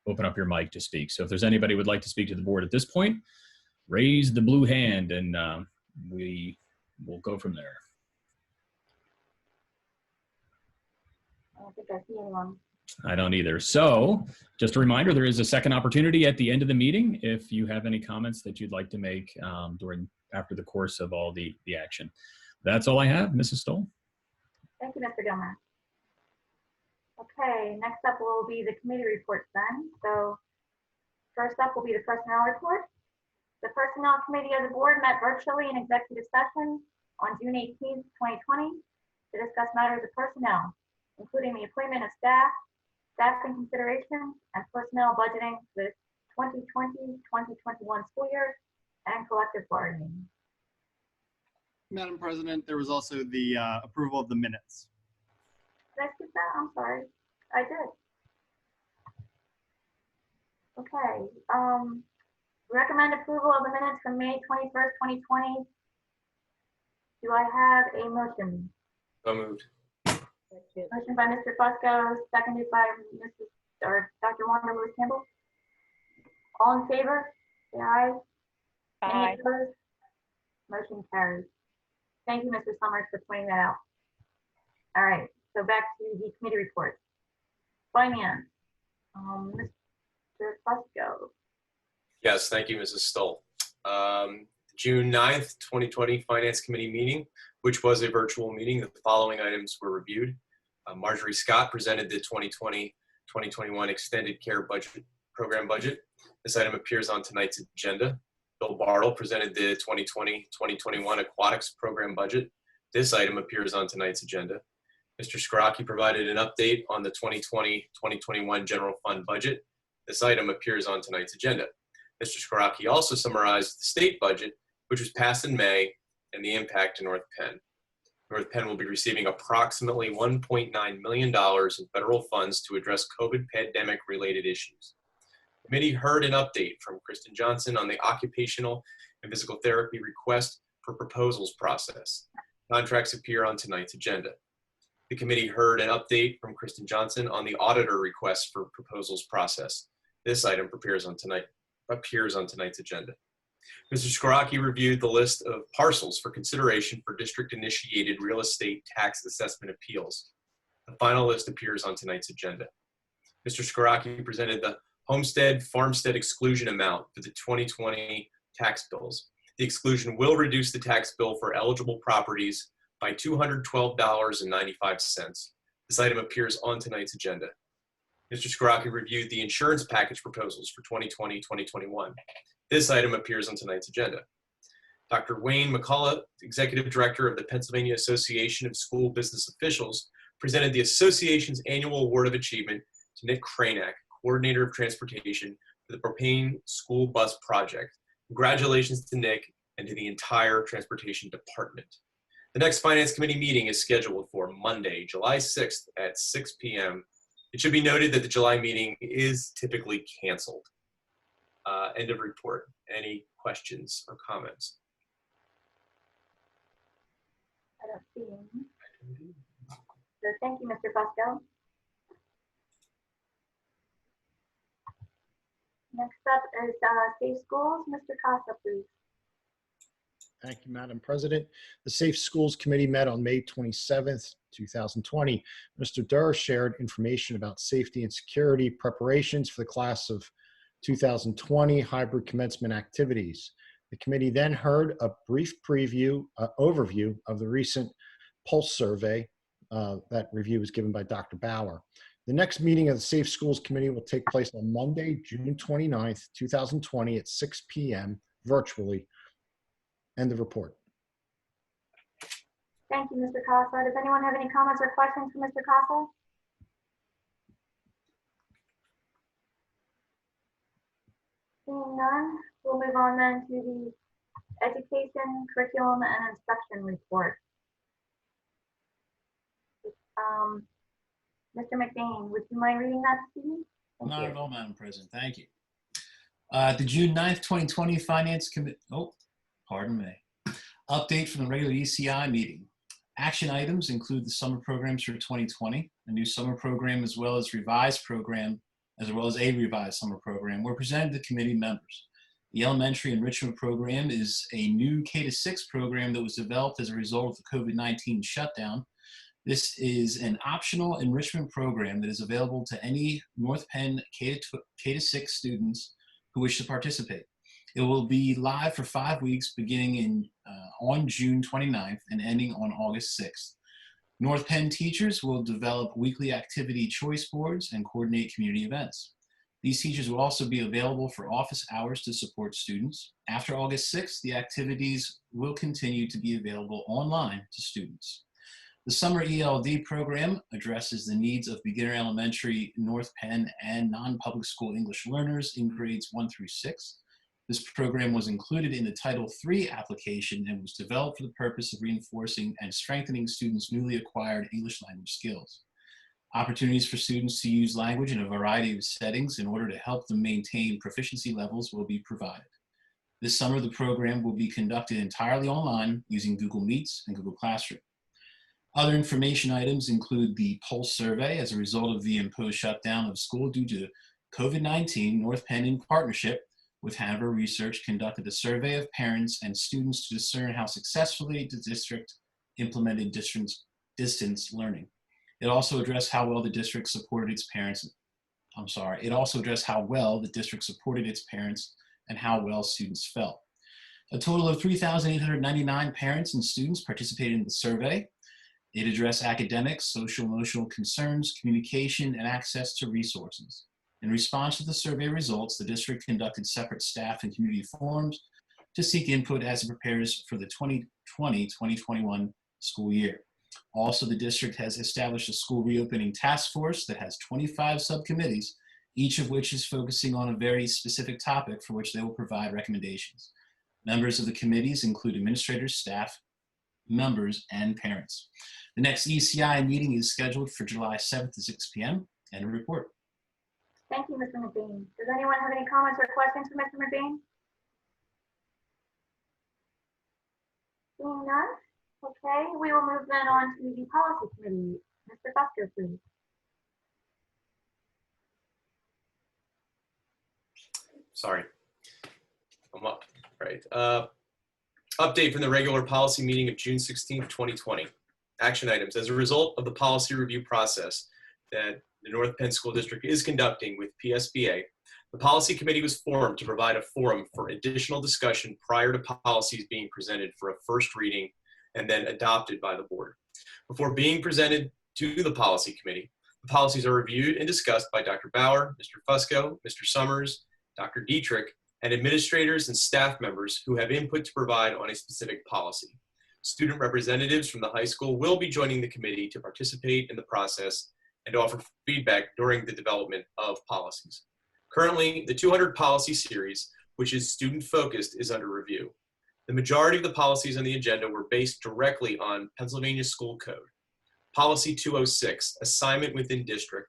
[SPEAKER 2] open up your mic to speak. So if there's anybody who would like to speak to the board at this point, raise the blue hand and we will go from there.
[SPEAKER 1] I don't think I see anyone.
[SPEAKER 2] I don't either. So just a reminder, there is a second opportunity at the end of the meeting if you have any comments that you'd like to make after the course of all the action. That's all I have, Mrs. Stoll.
[SPEAKER 1] Thank you, Mr. Gilmer. Okay, next up will be the committee reports then. So first up will be the personnel report. The Personnel Committee of the Board met virtually in executive session on June 18th, 2020 to discuss matters of personnel, including the appointment of staff, staffing considerations, and personnel budgeting for the 2020-2021 school year and collective bargaining.
[SPEAKER 11] Madam President, there was also the approval of the minutes.
[SPEAKER 1] Did I skip that? I'm sorry. I did. Okay. Recommend approval of the minutes from May 21st, 2020. Do I have a motion?
[SPEAKER 12] So moved.
[SPEAKER 1] Motion by Mr. Fusco, seconded by Dr. Wanda Lewis Campbell. All in favor? Say aye.
[SPEAKER 13] Aye.
[SPEAKER 1] Any opposed? Motion carries. Thank you, Mr. Summers, for pointing that out. All right, so back to the committee report. Finance, Mr. Fusco.
[SPEAKER 12] Yes, thank you, Mrs. Stoll. June 9th, 2020 Finance Committee meeting, which was a virtual meeting. The following items were reviewed. Marjorie Scott presented the 2020-2021 Extended Care Budget Program budget. This item appears on tonight's agenda. Bill Bridle presented the 2020-2021 Aquatics Program budget. This item appears on tonight's agenda. Mr. Skoraki provided an update on the 2020-2021 General Fund budget. This item appears on tonight's agenda. Mr. Skoraki also summarized the state budget, which was passed in May, and the impact to North Penn. North Penn will be receiving approximately $1.9 million in federal funds to address COVID pandemic-related issues. The committee heard an update from Kristen Johnson on the occupational and physical therapy request for proposals process. Contracts appear on tonight's agenda. The committee heard an update from Kristen Johnson on the auditor request for proposals process. This item appears on tonight's agenda. Mr. Skoraki reviewed the list of parcels for consideration for district-initiated real estate tax assessment appeals. The final list appears on tonight's agenda. Mr. Skoraki presented the homestead farmstead exclusion amount for the 2020 tax bills. The exclusion will reduce the tax bill for eligible properties by $212.95. This item appears on tonight's agenda. Mr. Skoraki reviewed the insurance package proposals for 2020-2021. This item appears on tonight's agenda. Dr. Wayne McCullough, Executive Director of the Pennsylvania Association of School Business Officials, presented the association's annual award of achievement to Nick Kranak, Coordinator of Transportation for the Propane School Bus Project. Congratulations to Nick and to the entire Transportation Department. The next Finance Committee meeting is scheduled for Monday, July 6th at 6 p.m. It should be noted that the July meeting is typically canceled. End of report. Any questions or comments?
[SPEAKER 1] I don't see any. So thank you, Mr. Fusco. Next up is Safe Schools. Mr. Costa, please.
[SPEAKER 13] Thank you, Madam President. The Safe Schools Committee met on May 27th, 2020. Mr. Durr shared information about safety and security preparations for the class of 2020 hybrid commencement activities. The committee then heard a brief overview of the recent Pulse survey. That review was given by Dr. Bauer. The next meeting of the Safe Schools Committee will take place on Monday, June 29th, 2020 at 6 p.m. virtually. End of report.
[SPEAKER 1] Thank you, Mr. Costa. Does anyone have any comments or questions for Mr. Costa? Seeing none, we'll move on then to the Education, Curriculum, and Inspection Report. Mr. McBain, would you mind reading that, Steve?
[SPEAKER 14] Not at all, Madam President. Thank you. The June 9th, 2020 Finance Committee, pardon me. Update from the regular ECI meeting. Action items include the summer programs for 2020, a new summer program as well as a revised summer program were presented to committee members. The elementary enrichment program is a new K-6 program that was developed as a result of the COVID-19 shutdown. This is an optional enrichment program that is available to any North Penn K-6 students who wish to participate. It will be live for 5 weeks beginning on June 29th and ending on August 6th. North Penn teachers will develop weekly activity choice boards and coordinate community events. These teachers will also be available for office hours to support students. After August 6th, the activities will continue to be available online to students. The summer ELD program addresses the needs of beginner elementary, North Penn, and non-public school English learners in grades 1 through 6. This program was included in the Title III application and was developed for the purpose of reinforcing and strengthening students' newly acquired English language skills. Opportunities for students to use language in a variety of settings in order to help them maintain proficiency levels will be provided. This summer, the program will be conducted entirely online using Google Meets and Google Classroom. Other information items include the Pulse survey. As a result of the imposed shutdown of school due to COVID-19, North Penn, in partnership with Hanover Research, conducted a survey of parents and students to discern how successfully the district implemented distance learning. It also addressed how well the district supported its parents. It also addressed how well the district supported its parents and how well students felt. A total of 3,899 parents and students participated in the survey. It addressed academics, social emotional concerns, communication, and access to resources. In response to the survey results, the district conducted separate staff and community forums to seek input as it prepares for the 2020-2021 school year. Also, the district has established a school reopening task force that has 25 subcommittees, each of which is focusing on a very specific topic for which they will provide recommendations. Members of the committees include administrators, staff, members, and parents. The next ECI meeting is scheduled for July 7th at 6 p.m. and a report.
[SPEAKER 1] Thank you, Mr. McBain. Does anyone have any comments or questions for Mr. McBain? Seeing none? Okay, we will move then on to the Policy Committee. Mr. Fusco, please.
[SPEAKER 12] Sorry, I'm up. Right. Update from the regular policy meeting of June 16th, 2020. Action items. As a result of the policy review process that the North Penn School District is conducting with PSBA, the policy committee was formed to provide a forum for additional discussion prior to policies being presented for a first reading and then adopted by the board. Before being presented to the policy committee, the policies are reviewed and discussed by Dr. Bauer, Mr. Fusco, Mr. Summers, Dr. Dietrich, and administrators and staff members who have input to provide on a specific policy. Student representatives from the high school will be joining the committee to participate in the process and offer feedback during the development of policies. Currently, the 200 policy series, which is student-focused, is under review. The majority of the policies on the agenda were based directly on Pennsylvania School Code. Policy 206, Assignment Within District,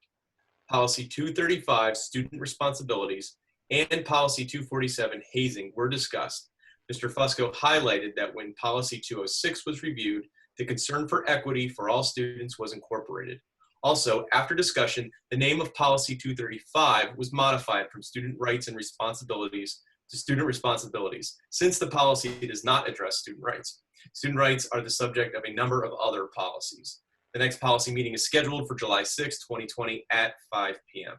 [SPEAKER 12] Policy 235, Student Responsibilities, and Policy 247, Hazing, were discussed. Mr. Fusco highlighted that when Policy 206 was reviewed, the concern for equity for all students was incorporated. Also, after discussion, the name of Policy 235 was modified from Student Rights and Responsibilities to Student Responsibilities, since the policy does not address student rights. Student rights are the subject of a number of other policies. The next policy meeting is scheduled for July 6, 2020 at 5 p.m.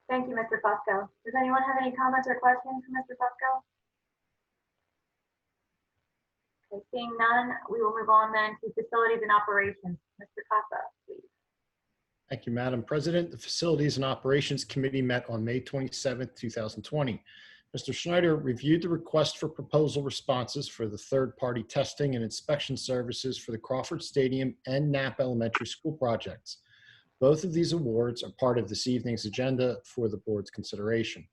[SPEAKER 1] Thank you, Mr. Fusco. Does anyone have any comments or questions for Mr. Fusco? Okay, seeing none, we will move on then to facilities and operations. Mr. Casa, please.
[SPEAKER 13] Thank you, Madam President. The Facilities and Operations Committee met on May 27, 2020. Mr. Schneider reviewed the request for proposal responses for the third-party testing and inspection services for the Crawford Stadium and Knapp Elementary School projects. Both of these awards are part of this evening's agenda for the board's consideration.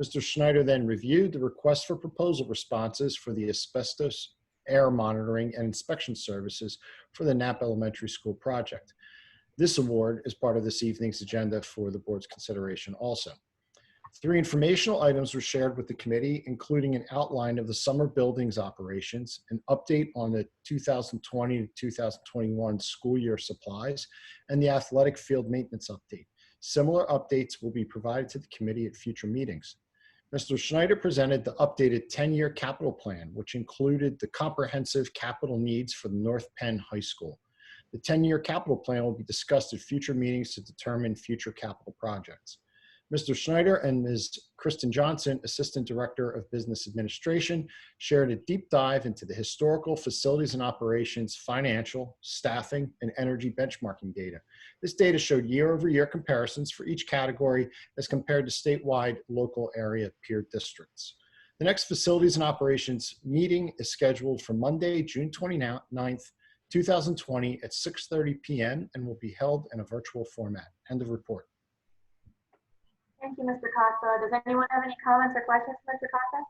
[SPEAKER 13] Mr. Schneider then reviewed the request for proposal responses for the asbestos air monitoring and inspection services for the Knapp Elementary School project. This award is part of this evening's agenda for the board's consideration also. 3 informational items were shared with the committee, including an outline of the summer buildings operations, an update on the 2020 to 2021 school year supplies, and the athletic field maintenance update. Similar updates will be provided to the committee at future meetings. Mr. Schneider presented the updated 10-year capital plan, which included the comprehensive capital needs for the North Penn High School. The 10-year capital plan will be discussed at future meetings to determine future capital projects. Mr. Schneider and Ms. Kristen Johnson, Assistant Director of Business Administration, shared a deep dive into the historical facilities and operations, financial, staffing, and energy benchmarking data. This data showed year-over-year comparisons for each category as compared to statewide local area peer districts. The next Facilities and Operations meeting is scheduled for Monday, June 29th, 2020 at 6:30 p.m. and will be held in a virtual format. End of report.
[SPEAKER 1] Thank you, Mr. Casa. Does anyone have any comments or questions for Mr. Casa?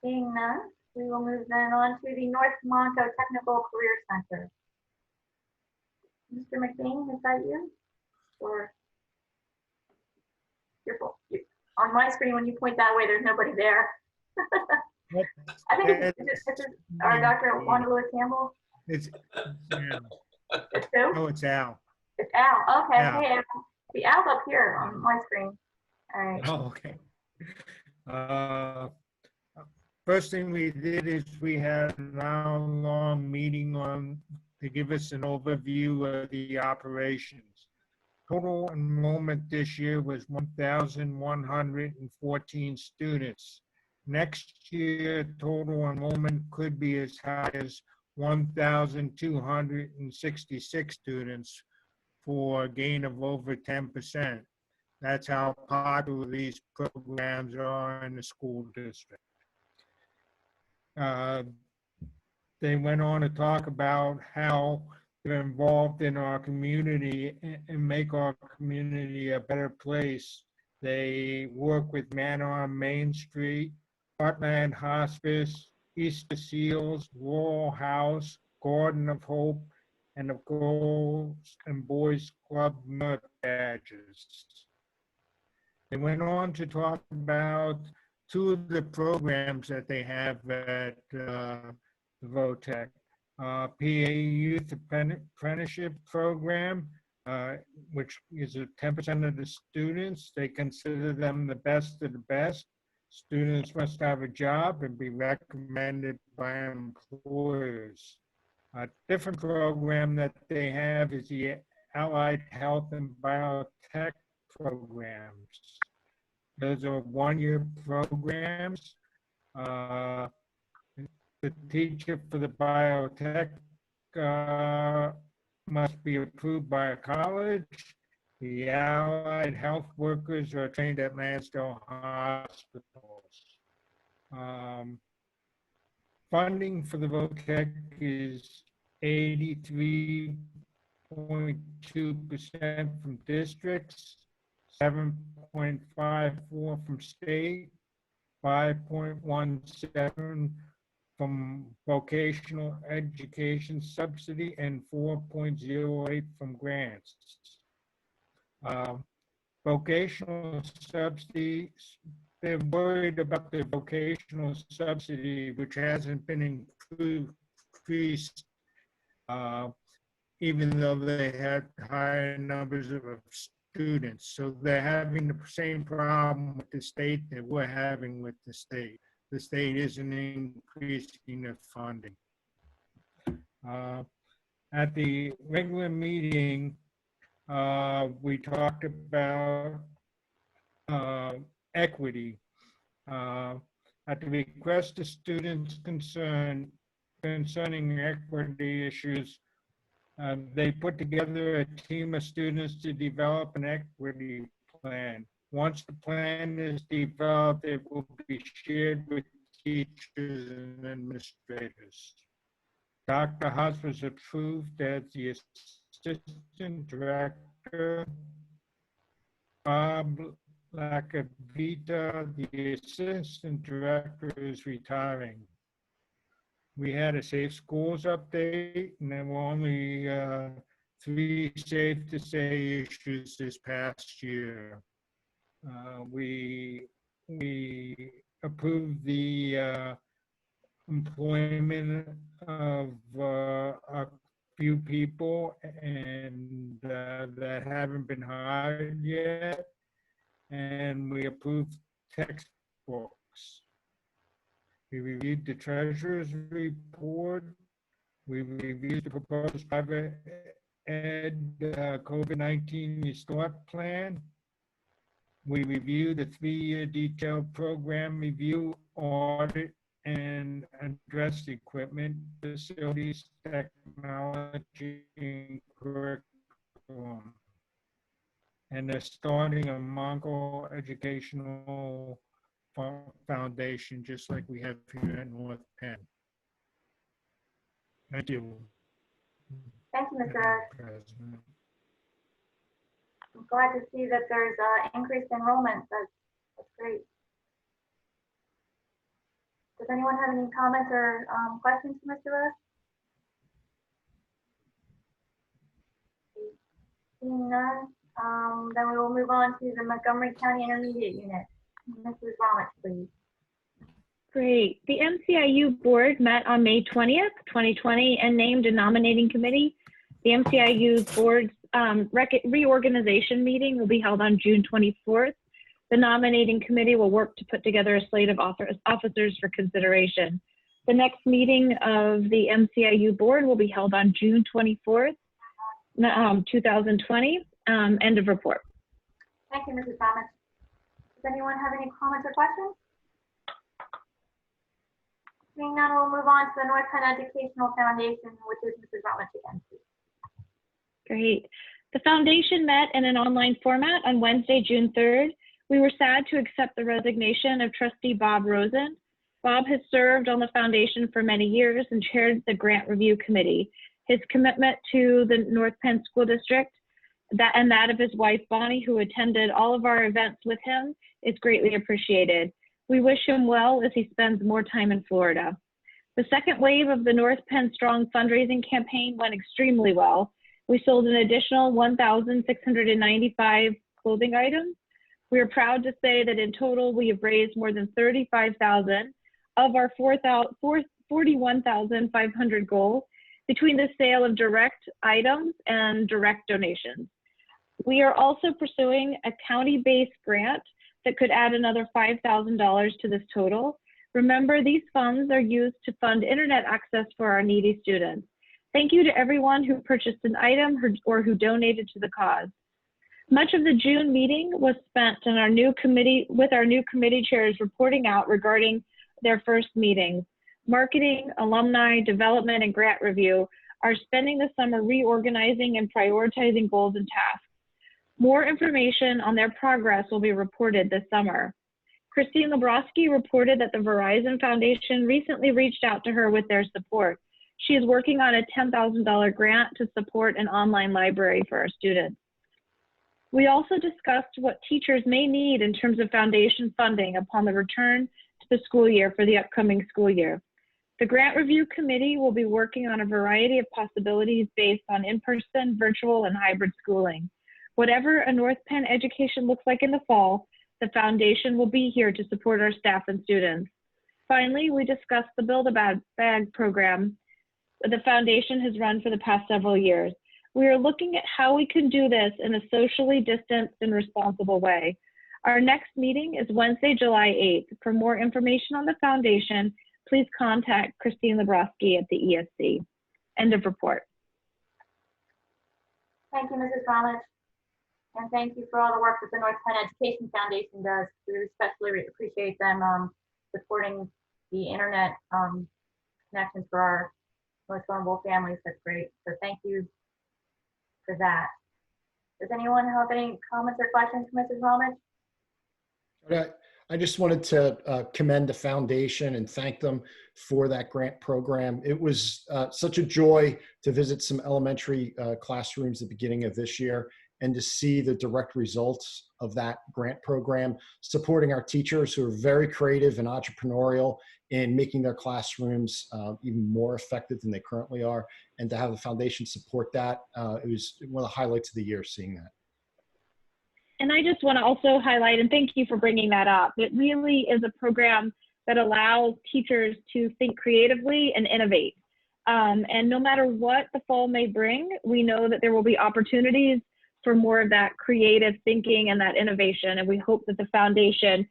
[SPEAKER 1] Seeing none, we will move then on to the North Monco Technical Career Center. Mr. McBain, is that you? Or on my screen, when you point that way, there's nobody there. I think it's our Dr. Wanda Lewis Campbell.
[SPEAKER 15] It's
[SPEAKER 1] It's who?
[SPEAKER 15] no, it's Al.
[SPEAKER 1] It's Al. Okay.
[SPEAKER 15] Al.
[SPEAKER 1] Hey, Al. The Al's up here on my screen. All right.
[SPEAKER 15] Oh, okay. First thing we did is we had an hour-long meeting to give us an overview of the operations. Total enrollment this year was 1,114 students. Next year, total enrollment could be as high as 1,266 students for a gain of over 10%. That's how popular these programs are in the school district. They went on to talk about how they're involved in our community and make our community a better place. They work with Manor on Main Street, Heartland Hospice, Easter Seals, Rural House, Garden of Hope, and the Girls and Boys Club merit badges. They went on to talk about 2 of the programs that they have at VOTEC. PA Youth Apprenticeship Program, which is 10% of the students. They consider them the best of the best. Students must have a job and be recommended by employers. A different program that they have is the Allied Health and Biotech programs. Those are one-year programs. The teacher for the biotech must be approved by a college. The allied health workers are trained at Lansdale hospitals. Funding for the VOTEC is 83.2% from districts, 7.54 from state, 5.17 from vocational education subsidy, and 4.08 from grants. Vocational subsidies, they're worried about the vocational subsidy, which hasn't been increased, even though they had higher numbers of students. So they're having the same problem with the state that we're having with the state. The state isn't increasing their funding. At the regular meeting, we talked about equity. At the request of students concerning equity issues, they put together a team of students to develop an equity plan. Once the plan is developed, it will be shared with teachers and administrators. Dr. Haas was approved as the assistant director. Bob Lacavita, the assistant director, is retiring. We had a Safe Schools update, and there were only 3 safe to say issues this past year. We approved the employment of a few people and that haven't been hired yet, and we approved textbooks. We reviewed the treasurer's report. We reviewed the proposed private ed COVID-19 restart plan. We reviewed the 3-year detailed program review, audit, and addressed equipment, facilities, technology, and curriculum. And they're starting a Mongol Educational Foundation, just like we have here at North Penn. Thank you.
[SPEAKER 1] Thank you, Mr. Ash. I'm glad to see that there's increased enrollment. That's great. Does anyone have any comments or questions for Mr. Rush? Seeing none, then we will move on to the Montgomery County Intermediate Unit. Mrs. Ramich, please.
[SPEAKER 16] Great. The MCIU board met on May 20th, 2020, and named a nominating committee. The MCIU board's reorganization meeting will be held on June 24th. The nominating committee will work to put together a slate of officers for consideration. The next meeting of the MCIU board will be held on June 24th, 2020. End of report.
[SPEAKER 1] Thank you, Mrs. Ramich. Does anyone have any comments or questions? Seeing none, we'll move on to the North Penn Educational Foundation, which is Mrs. Ramich again.
[SPEAKER 16] Great. The foundation met in an online format on Wednesday, June 3rd. We were sad to accept the resignation of Trustee Bob Rosen. Bob has served on the foundation for many years and chaired the Grant Review Committee. His commitment to the North Penn School District and that of his wife, Bonnie, who attended all of our events with him, is greatly appreciated. We wish him well as he spends more time in Florida. The second wave of the North Penn Strong fundraising campaign went extremely well. We sold an additional 1,695 clothing items. We are proud to say that in total, we have raised more than $35,000 of our 41,500 goal between the sale of direct items and direct donations. We are also pursuing a county-based grant that could add another $5,000 to this total. Remember, these funds are used to fund internet access for our needy students. Thank you to everyone who purchased an item or who donated to the cause. Much of the June meeting was spent in our new committee with our new committee chairs reporting out regarding their first meetings. Marketing, alumni, development, and grant review are spending the summer reorganizing and prioritizing goals and tasks. More information on their progress will be reported this summer. Christine Lebrowski reported that the Verizon Foundation recently reached out to her with their support. She is working on a $10,000 grant to support an online library for our students. We also discussed what teachers may need in terms of foundation funding upon the return to the school year for the upcoming school year. The grant review committee will be working on a variety of possibilities based on in-person, virtual, and hybrid schooling. Whatever a North Penn education looks like in the fall, the foundation will be here to support our staff and students. Finally, we discussed the Build-A-Bag program the foundation has run for the past several years. We are looking at how we can do this in a socially distanced and responsible way. Our next meeting is Wednesday, July 8th. For more information on the foundation, please contact Christine Lebrowski at the ESC. End of report.
[SPEAKER 1] Thank you, Mrs. Bromwich. And thank you for all the work that the North Penn Education Foundation does. We especially appreciate them supporting the internet connections for our most vulnerable families. That's great. So thank you for that. Does anyone have any comments or questions for Mrs. Bromwich?
[SPEAKER 13] I just wanted to commend the foundation and thank them for that grant program. It was such a joy to visit some elementary classrooms at the beginning of this year and to see the direct results of that grant program, supporting our teachers who are very creative and entrepreneurial in making their classrooms even more effective than they currently are. And to have the foundation support that, it was one of the highlights of the year seeing that.
[SPEAKER 16] And I just want to also highlight, and thank you for bringing that up, it really is a program that allows teachers to think creatively and innovate. And no matter what the fall may bring, we know that there will be opportunities for more of that creative thinking and that innovation. And we hope that the foundation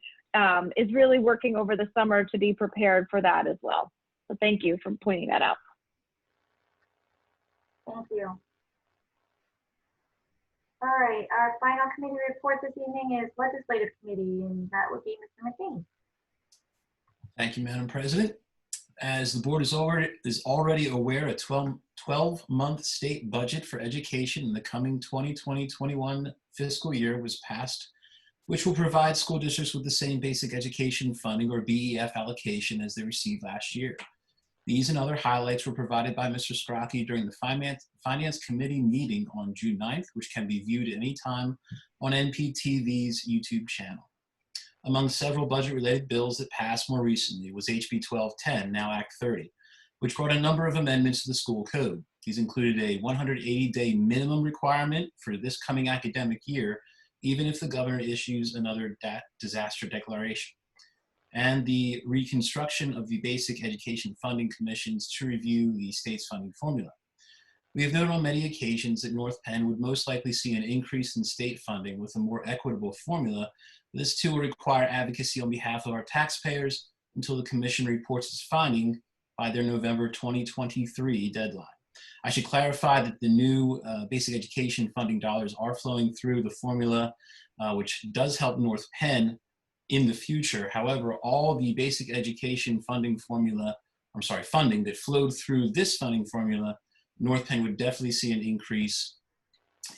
[SPEAKER 16] is really working over the summer to be prepared for that as well. So thank you for pointing that out.
[SPEAKER 1] Thank you. All right, our final committee report this evening is Legislative Committee, and that would be Mr. McBain.
[SPEAKER 14] Thank you, Madam President. As the board is already aware, a 12-month state budget for education in the coming 2020-21 fiscal year was passed, which will provide school districts with the same basic education funding or BEF allocation as they received last year. These and other highlights were provided by Mr. Scrocky during the Finance Committee meeting on June 9th, which can be viewed at any time on NPTV's YouTube channel. Among several budget-related bills that passed more recently was HB 1210, now Act 30, which brought a number of amendments to the school code. These included a 180-day minimum requirement for this coming academic year, even if the governor issues another disaster declaration, and the reconstruction of the Basic Education Funding Commissions to review the state's funding formula. We have noted on many occasions that North Penn would most likely see an increase in state funding with a more equitable formula. This too will require advocacy on behalf of our taxpayers until the commission reports its finding by their November 2023 deadline. I should clarify that the new basic education funding dollars are flowing through the formula, which does help North Penn in the future. However, all the basic education funding funding that flowed through this funding formula, North Penn would definitely see an increase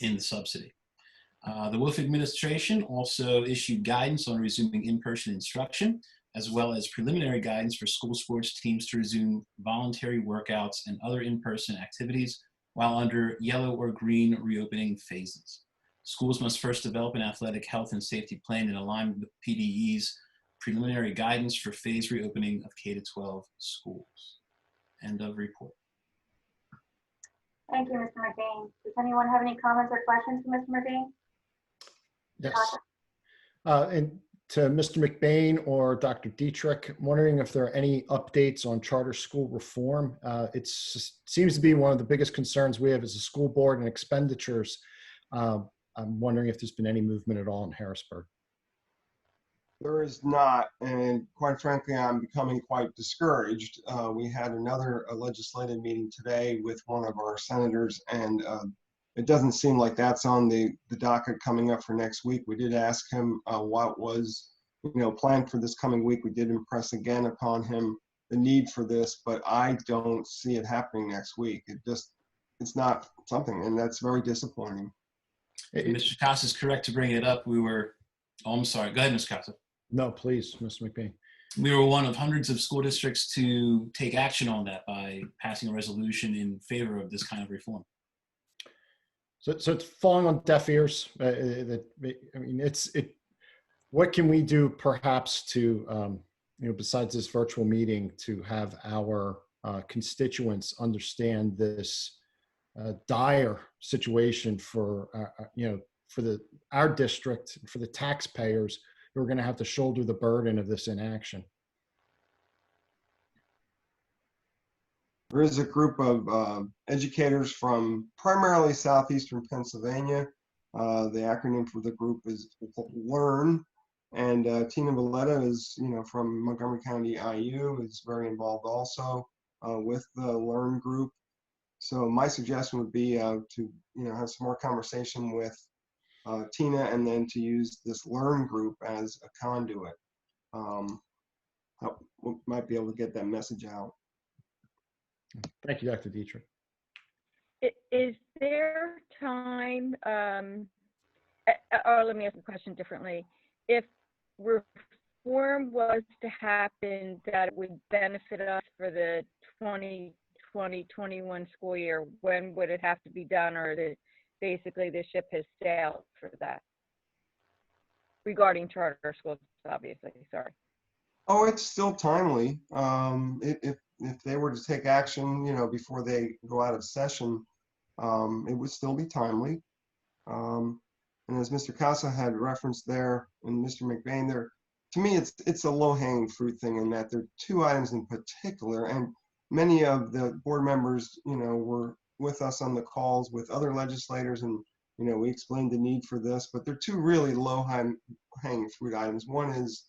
[SPEAKER 14] in the subsidy. The Wolf administration also issued guidance on resuming in-person instruction, as well as preliminary guidance for school sports teams to resume voluntary workouts and other in-person activities while under yellow or green reopening phases. Schools must first develop an athletic health and safety plan in alignment with PDE's preliminary guidance for phased reopening of K-12 schools. End of report.
[SPEAKER 1] Thank you, Mr. McBain. Does anyone have any comments or questions for Mr. McBain?
[SPEAKER 13] Yes. And to Mr. McBain or Dr. Dietrich, I'm wondering if there are any updates on charter school reform. It seems to be one of the biggest concerns we have as a school board and expenditures. I'm wondering if there's been any movement at all in Harrisburg.
[SPEAKER 17] There is not, and quite frankly, I'm becoming quite discouraged. We had another legislative meeting today with one of our senators, and it doesn't seem like that's on the docket coming up for next week. We did ask him what was, planned for this coming week. We did impress again upon him the need for this, but I don't see it happening next week. It's not something, and that's very disappointing.
[SPEAKER 14] Mr. Casa is correct to bring it up. I'm sorry. Go ahead, Mr. Casa.
[SPEAKER 13] No, please, Mr. McBain.
[SPEAKER 14] We were one of hundreds of school districts to take action on that by passing a resolution in favor of this kind of reform.
[SPEAKER 13] So it's falling on deaf ears. What can we do perhaps to, besides this virtual meeting, to have our constituents understand this dire situation for, our district, for the taxpayers who are going to have to shoulder the burden of this inaction?
[SPEAKER 17] There is a group of educators from primarily southeastern Pennsylvania. The acronym for the group is LEARN, and Tina Valletta is, from Montgomery County IU, is very involved also with the LEARN group. So my suggestion would be to have some more conversation with Tina, and then to use this LEARN group as a conduit. We might be able to get that message out.
[SPEAKER 13] Thank you, Dr. Dietrich.
[SPEAKER 18] Is there time, or let me ask the question differently. If reform was to happen that would benefit us for the 2020-21 school year, when would it have to be done, or basically the ship has sailed for that? Regarding charter schools, obviously, sorry.
[SPEAKER 17] Oh, it's still timely. If they were to take action, before they go out of session, it would still be timely. And as Mr. Casa had referenced there, and Mr. McBain there, to me, it's a low-hanging fruit thing in that there are two items in particular, and many of the board members, were with us on the calls with other legislators, and we explained the need for this, but there are two really low-hanging fruit items. One is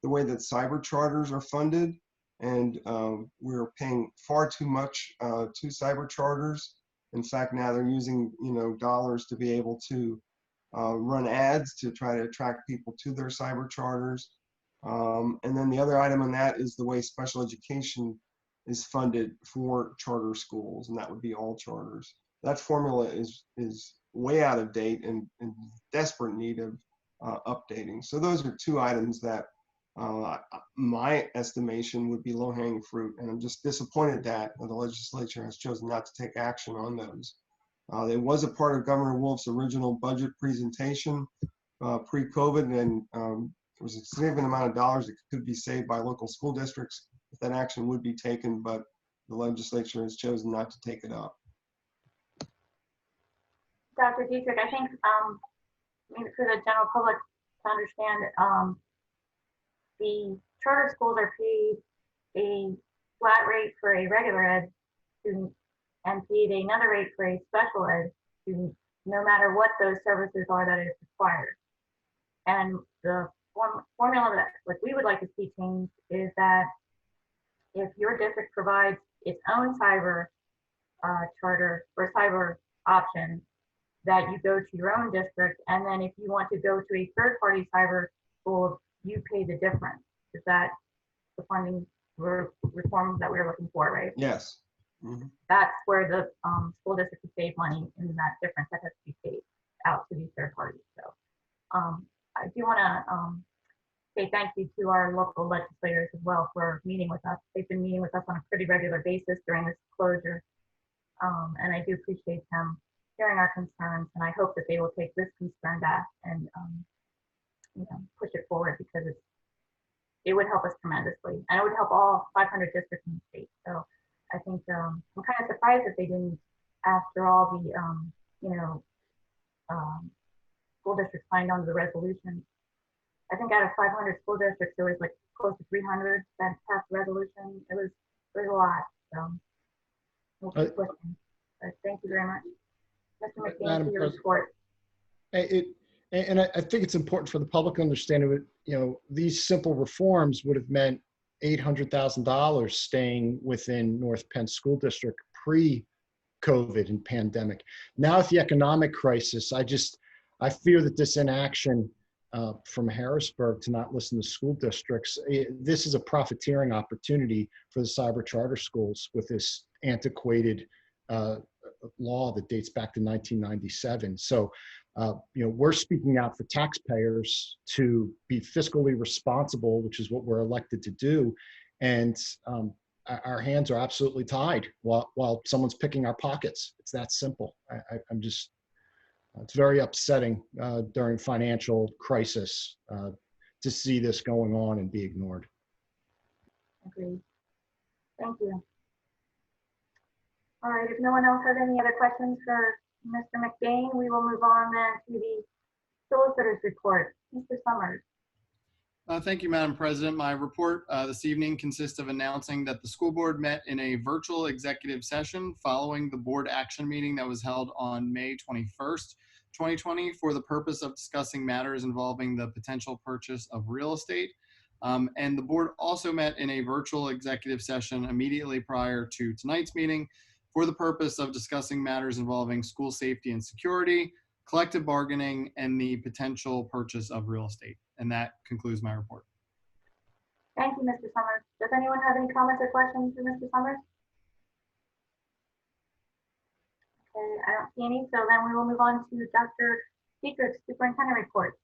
[SPEAKER 17] the way that cyber charters are funded, and we're paying far too much to cyber charters. In fact, now they're using dollars to be able to run ads to try to attract people to their cyber charters. And then the other item on that is the way special education is funded for charter schools, and that would be all charters. That formula is way out of date and in desperate need of updating. So those are two items that my estimation would be low-hanging fruit, and I'm just disappointed that the legislature has chosen not to take action on those. It was a part of Governor Wolf's original budget presentation pre-COVID, and there was a significant amount of dollars that could be saved by local school districts if that action would be taken, but the legislature has chosen not to take it up.
[SPEAKER 1] Dr. Dietrich, I think for the general public to understand, the charter schools are paid a flat rate for a regular ed student and paid another rate for a special ed student, no matter what those services are that is required. And the formula that what we would like to see changed is that if your district provides its own cyber charter or cyber option, that you go to your own district, and then if you want to go to a third-party cyber school, you pay the difference. Is that the funding reform that we're looking for, right?
[SPEAKER 17] Yes. Mm-hmm.
[SPEAKER 1] That's where the school district will save money in that difference that has to be paid out to these third parties. So I do want to say thank you to our local legislators as well for meeting with us. They've been meeting with us on a pretty regular basis during this closure. And I do appreciate them hearing our concerns, and I hope that they will take this concern back and push it forward, because it would help us tremendously, and it would help all 500 districts in the state. So I think I'm kind of surprised that they didn't, after all the school districts signed on to the resolution. I think out of 500 school districts, there was like close to 300 that passed the resolution. It was a lot. So we'll keep pushing. But thank you very much. Mr. McBain, for your report.
[SPEAKER 13] And I think it's important for the public to understand that, you know, these simple reforms would have meant $800,000 staying within North Penn School District pre-COVID and pandemic. Now with the economic crisis, I fear that this inaction from Harrisburg to not listen to school districts, this is a profiteering opportunity for the cyber charter schools with this antiquated law that dates back to 1997. So, you know, we're speaking out for taxpayers to be fiscally responsible, which is what we're elected to do. And our hands are absolutely tied while someone's picking our pockets. It's that simple. I'm just, it's very upsetting during financial crisis to see this going on and be ignored.
[SPEAKER 1] Agreed. Thank you. All right, if no one else has any other questions for Mr. McBain, we will move on then to the solicitor's report. Mr. Summers.
[SPEAKER 11] Thank you, Madam President. My report this evening consists of announcing that the school board met in a virtual executive session following the board action meeting that was held on May 21st, 2020, for the purpose of discussing matters involving the potential purchase of real estate. And the board also met in a virtual executive session immediately prior to tonight's meeting for the purpose of discussing matters involving school safety and security, collective bargaining, and the potential purchase of real estate. And that concludes my report.
[SPEAKER 1] Thank you, Mr. Summers. Does anyone have any comments or questions for Mr. Summers? Okay, I don't see any, so then we will move on to Dr. Dietrich's superintendent report.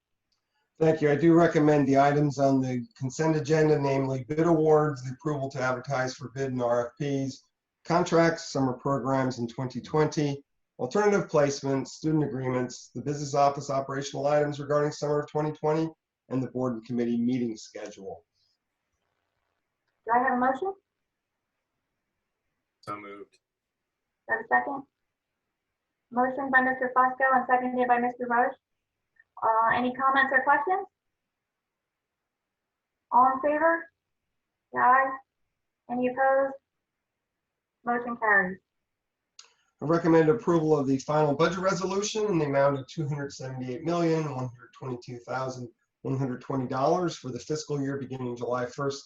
[SPEAKER 17] Thank you. I do recommend the items on the consent agenda, namely bid awards, the approval to advertise for bid and RFPs, contracts, summer programs in 2020, alternative placements, student agreements, the business office operational items regarding summer of 2020, and the board and committee meeting schedule.
[SPEAKER 1] Do I have a motion?
[SPEAKER 12] So moved.
[SPEAKER 1] Do I have a second? Motion by Mr. Fusco and seconded by Mr. Roche. Any comments or questions? All in favor? Say aye. Any opposed? Motion carries.
[SPEAKER 17] I recommend approval of the final budget resolution in the amount of $278,122,120 for the fiscal year beginning July 1st,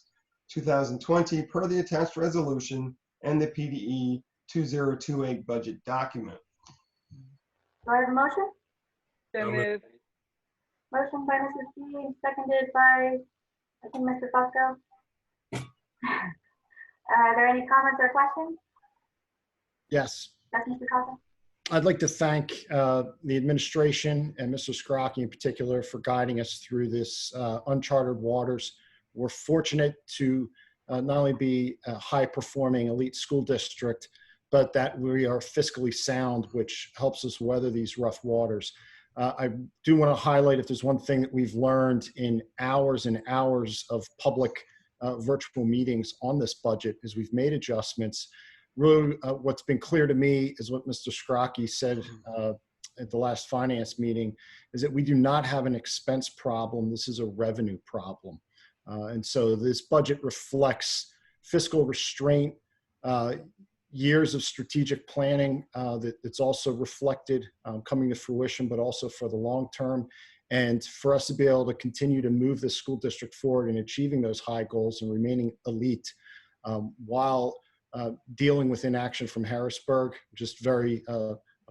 [SPEAKER 17] 2020, per the attached resolution and the PDE 2028 budget document.
[SPEAKER 1] Do I have a motion?
[SPEAKER 18] So moved.
[SPEAKER 1] Motion by Mrs. G, seconded by, I think, Mr. Fusco. Are there any comments or questions?
[SPEAKER 13] Yes.
[SPEAKER 1] Yes, Mr. Costa.
[SPEAKER 13] I'd like to thank the administration and Mr. Scrocchi in particular for guiding us through this uncharted waters. We're fortunate to not only be a high-performing elite school district, but that we are fiscally sound, which helps us weather these rough waters. I do want to highlight, if there's one thing that we've learned in hours and hours of public virtual meetings on this budget, is we've made adjustments. Really, what's been clear to me is what Mr. Scrocchi said at the last finance meeting, is that we do not have an expense problem. This is a revenue problem. And so this budget reflects fiscal restraint, years of strategic planning that's also reflected coming to fruition, but also for the long term. And for us to be able to continue to move the school district forward in achieving those high goals and remaining elite while dealing with inaction from Harrisburg. Just very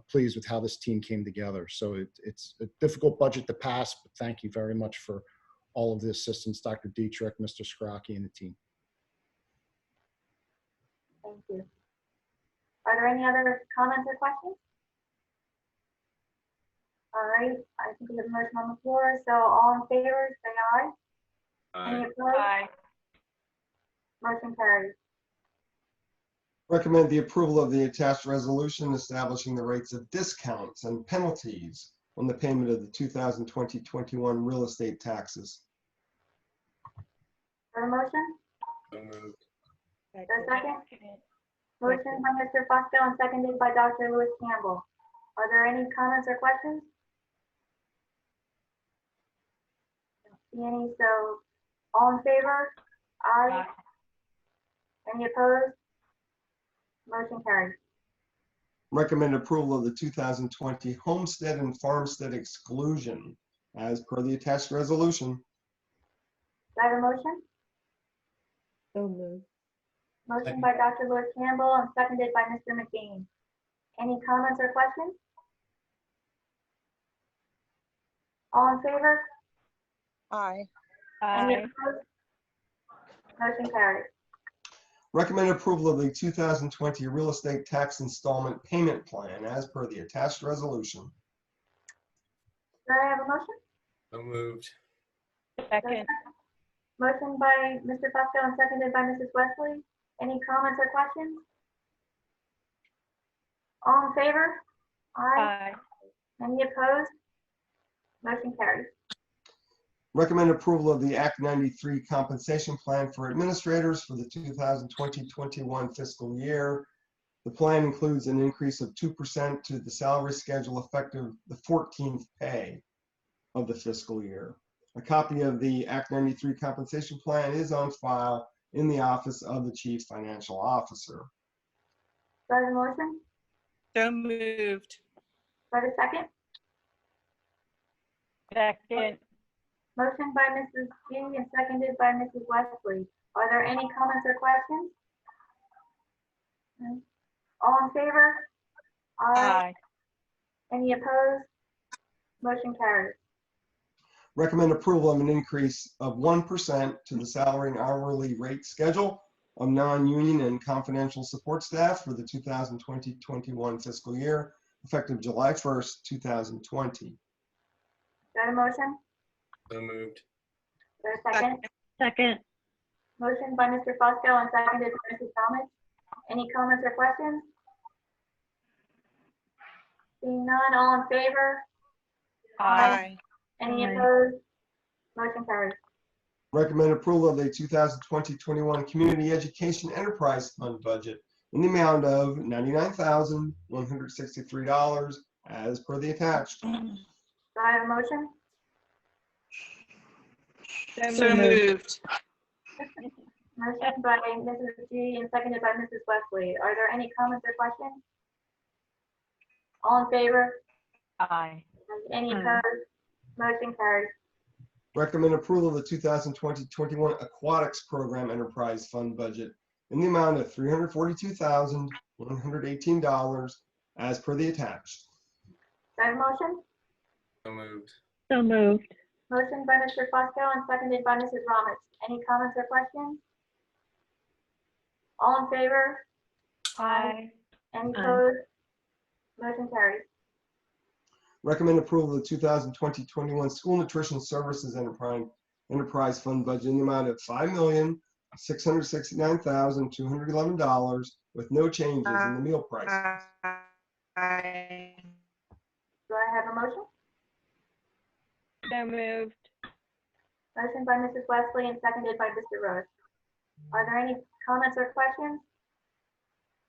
[SPEAKER 13] pleased with how this team came together. So it's a difficult budget to pass, but thank you very much for all of the assistance, Dr. Dietrich, Mr. Scrocchi, and the team.
[SPEAKER 1] Thank you. Are there any other comments or questions? All right, I think we have a motion on the floor. So all in favor, say aye. Any opposed? Aye. Motion carries.
[SPEAKER 17] Recommend the approval of the attached resolution establishing the rates of discounts and penalties on the payment of the 2020-21 real estate taxes.
[SPEAKER 1] For a motion?
[SPEAKER 12] So moved.
[SPEAKER 1] Is there a second? Motion by Mr. Fusco and seconded by Dr. Lewis Campbell. Are there any comments or questions? Don't see any, so all in favor? Aye. Any opposed? Motion carries.
[SPEAKER 17] Recommend approval of the 2020 homestead and farmstead exclusion as per the attached resolution.
[SPEAKER 1] Do I have a motion?
[SPEAKER 18] So moved.
[SPEAKER 1] Motion by Dr. Lewis Campbell and seconded by Mr. McGee. Any comments or questions? All in favor?
[SPEAKER 18] Aye.
[SPEAKER 1] Any
[SPEAKER 18] Aye.
[SPEAKER 1] opposed? Motion carries.
[SPEAKER 17] Recommend approval of the 2020 real estate tax installment payment plan as per the attached resolution.
[SPEAKER 1] Do I have a motion?
[SPEAKER 12] So moved.
[SPEAKER 18] Second.
[SPEAKER 1] Motion by Mr. Fusco and seconded by Mrs. Wesley. Any comments or questions? All in favor? Aye.
[SPEAKER 18] Aye.
[SPEAKER 1] Any opposed? Motion carries.
[SPEAKER 17] Recommend approval of the Act 93 compensation plan for administrators for the 2020-21 fiscal year. The plan includes an increase of 2% to the salary schedule effective the 14th pay of the fiscal year. A copy of the Act 93 compensation plan is on file in the office of the Chief Financial Officer.
[SPEAKER 1] Do I have a motion?
[SPEAKER 18] So moved.
[SPEAKER 1] Do I have a second?
[SPEAKER 18] Second.
[SPEAKER 1] Motion by Mrs. G and seconded by Mrs. Wesley. Are there any comments or questions? No. All in favor?
[SPEAKER 18] Aye.
[SPEAKER 1] Any opposed? Motion carries.
[SPEAKER 17] Recommend approval of an increase of 1% to the salary and hourly rate schedule of non-union and confidential support staff for the 2020-21 fiscal year, effective July 1st, 2020.
[SPEAKER 1] Do I have a motion?
[SPEAKER 12] So moved.
[SPEAKER 1] Is there a second?
[SPEAKER 16] Second.
[SPEAKER 1] Motion by Mr. Fusco and seconded by Mrs. Thomas. Any comments or questions? Seeing none, all in favor?
[SPEAKER 18] Aye.
[SPEAKER 1] Any
[SPEAKER 16] Aye.
[SPEAKER 1] opposed? Motion carries.
[SPEAKER 17] Recommend approval of the 2020-21 Community Education Enterprise Fund budget in the amount of $99,163 as per the attached.
[SPEAKER 1] Do I have a motion?
[SPEAKER 18] So moved.
[SPEAKER 1] Motion by Mrs. G and seconded by Mrs. Wesley. Are there any comments or questions? All in favor?
[SPEAKER 18] Aye.
[SPEAKER 1] Any
[SPEAKER 16] Aye.
[SPEAKER 1] opposed? Motion carries.
[SPEAKER 17] Recommend approval of the 2020-21 Aquatics Program Enterprise Fund budget in the amount of $342,118 as per the attached.
[SPEAKER 1] Do I have a motion?
[SPEAKER 12] So moved.
[SPEAKER 16] So moved.
[SPEAKER 1] Motion by Mr. Fusco and seconded by Mrs. Roberts. Any comments or questions? All in favor?
[SPEAKER 18] Aye.
[SPEAKER 1] Any
[SPEAKER 16] Aye.
[SPEAKER 1] opposed? Motion carries.
[SPEAKER 17] Recommend approval of the 2020-21 School Nutrition Services Enterprise Fund budget in the amount of $5,669,211 with no changes in the meal prices.
[SPEAKER 18] Aye.
[SPEAKER 1] Do I have a motion?
[SPEAKER 18] So moved.
[SPEAKER 1] Motion by Mrs. Wesley and seconded by Mr. Rose. Are there any comments or questions?